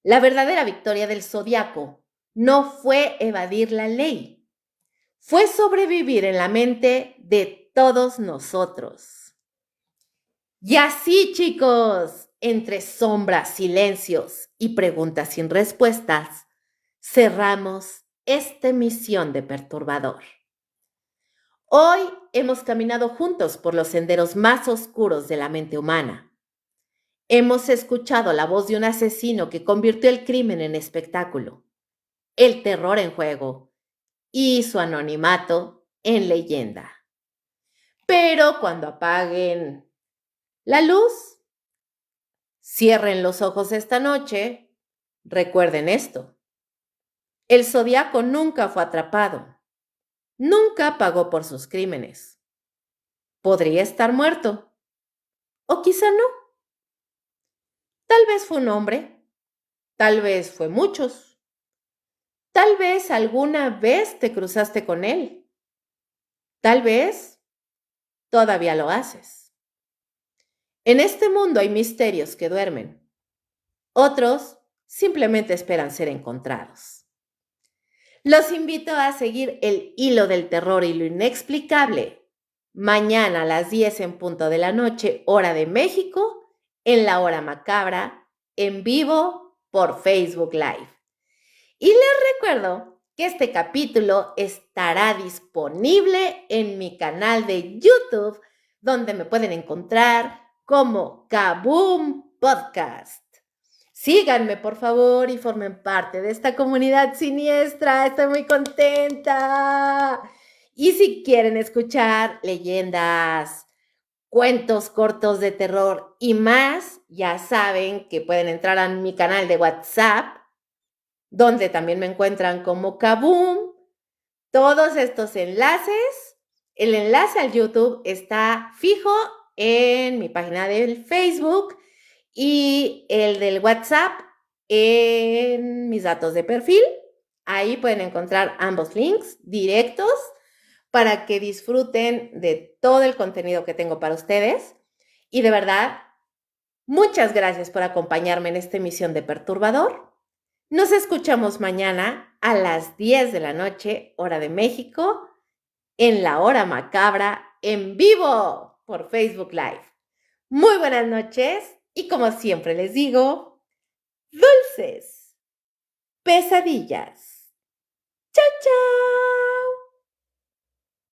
La verdadera victoria del Zodiaco no fue evadir la ley, fue sobrevivir en la mente de todos nosotros. Y así, chicos, entre sombras, silencios y preguntas sin respuestas, cerramos esta emisión de Perturbador. Hoy hemos caminado juntos por los senderos más oscuros de la mente humana. Hemos escuchado la voz de un asesino que convirtió el crimen en espectáculo, el terror en juego y su anonimato en leyenda. Pero cuando apaguen la luz, cierren los ojos esta noche, recuerden esto. El Zodiaco nunca fue atrapado, nunca pagó por sus crímenes. Podría estar muerto, o quizá no. Tal vez fue un hombre, tal vez fue muchos, tal vez alguna vez te cruzaste con él, tal vez todavía lo haces. En este mundo hay misterios que duermen, otros simplemente esperan ser encontrados. Los invito a seguir el hilo del terror y lo inexplicable mañana a las 10 en punto de la noche, hora de México, en la hora macabra, en vivo por Facebook Live. Y les recuerdo que este capítulo estará disponible en mi canal de YouTube, donde me pueden encontrar como Kaboom Podcast. Síganme, por favor, y formen parte de esta comunidad siniestra. Estoy muy contenta. Y si quieren escuchar leyendas, cuentos cortos de terror y más, ya saben que pueden entrar a mi canal de WhatsApp, donde también me encuentran como Kaboom. Todos estos enlaces, el enlace al YouTube está fijo en mi página del Facebook y el del WhatsApp en mis datos de perfil. Ahí pueden encontrar ambos links directos para que disfruten de todo el contenido que tengo para ustedes. Y de verdad, muchas gracias por acompañarme en esta emisión de Perturbador. Nos escuchamos mañana a las 10 de la noche, hora de México, en la hora macabra, en vivo por Facebook Live. Muy buenas noches y como siempre les digo, dulces pesadillas. ¡Chao, chao!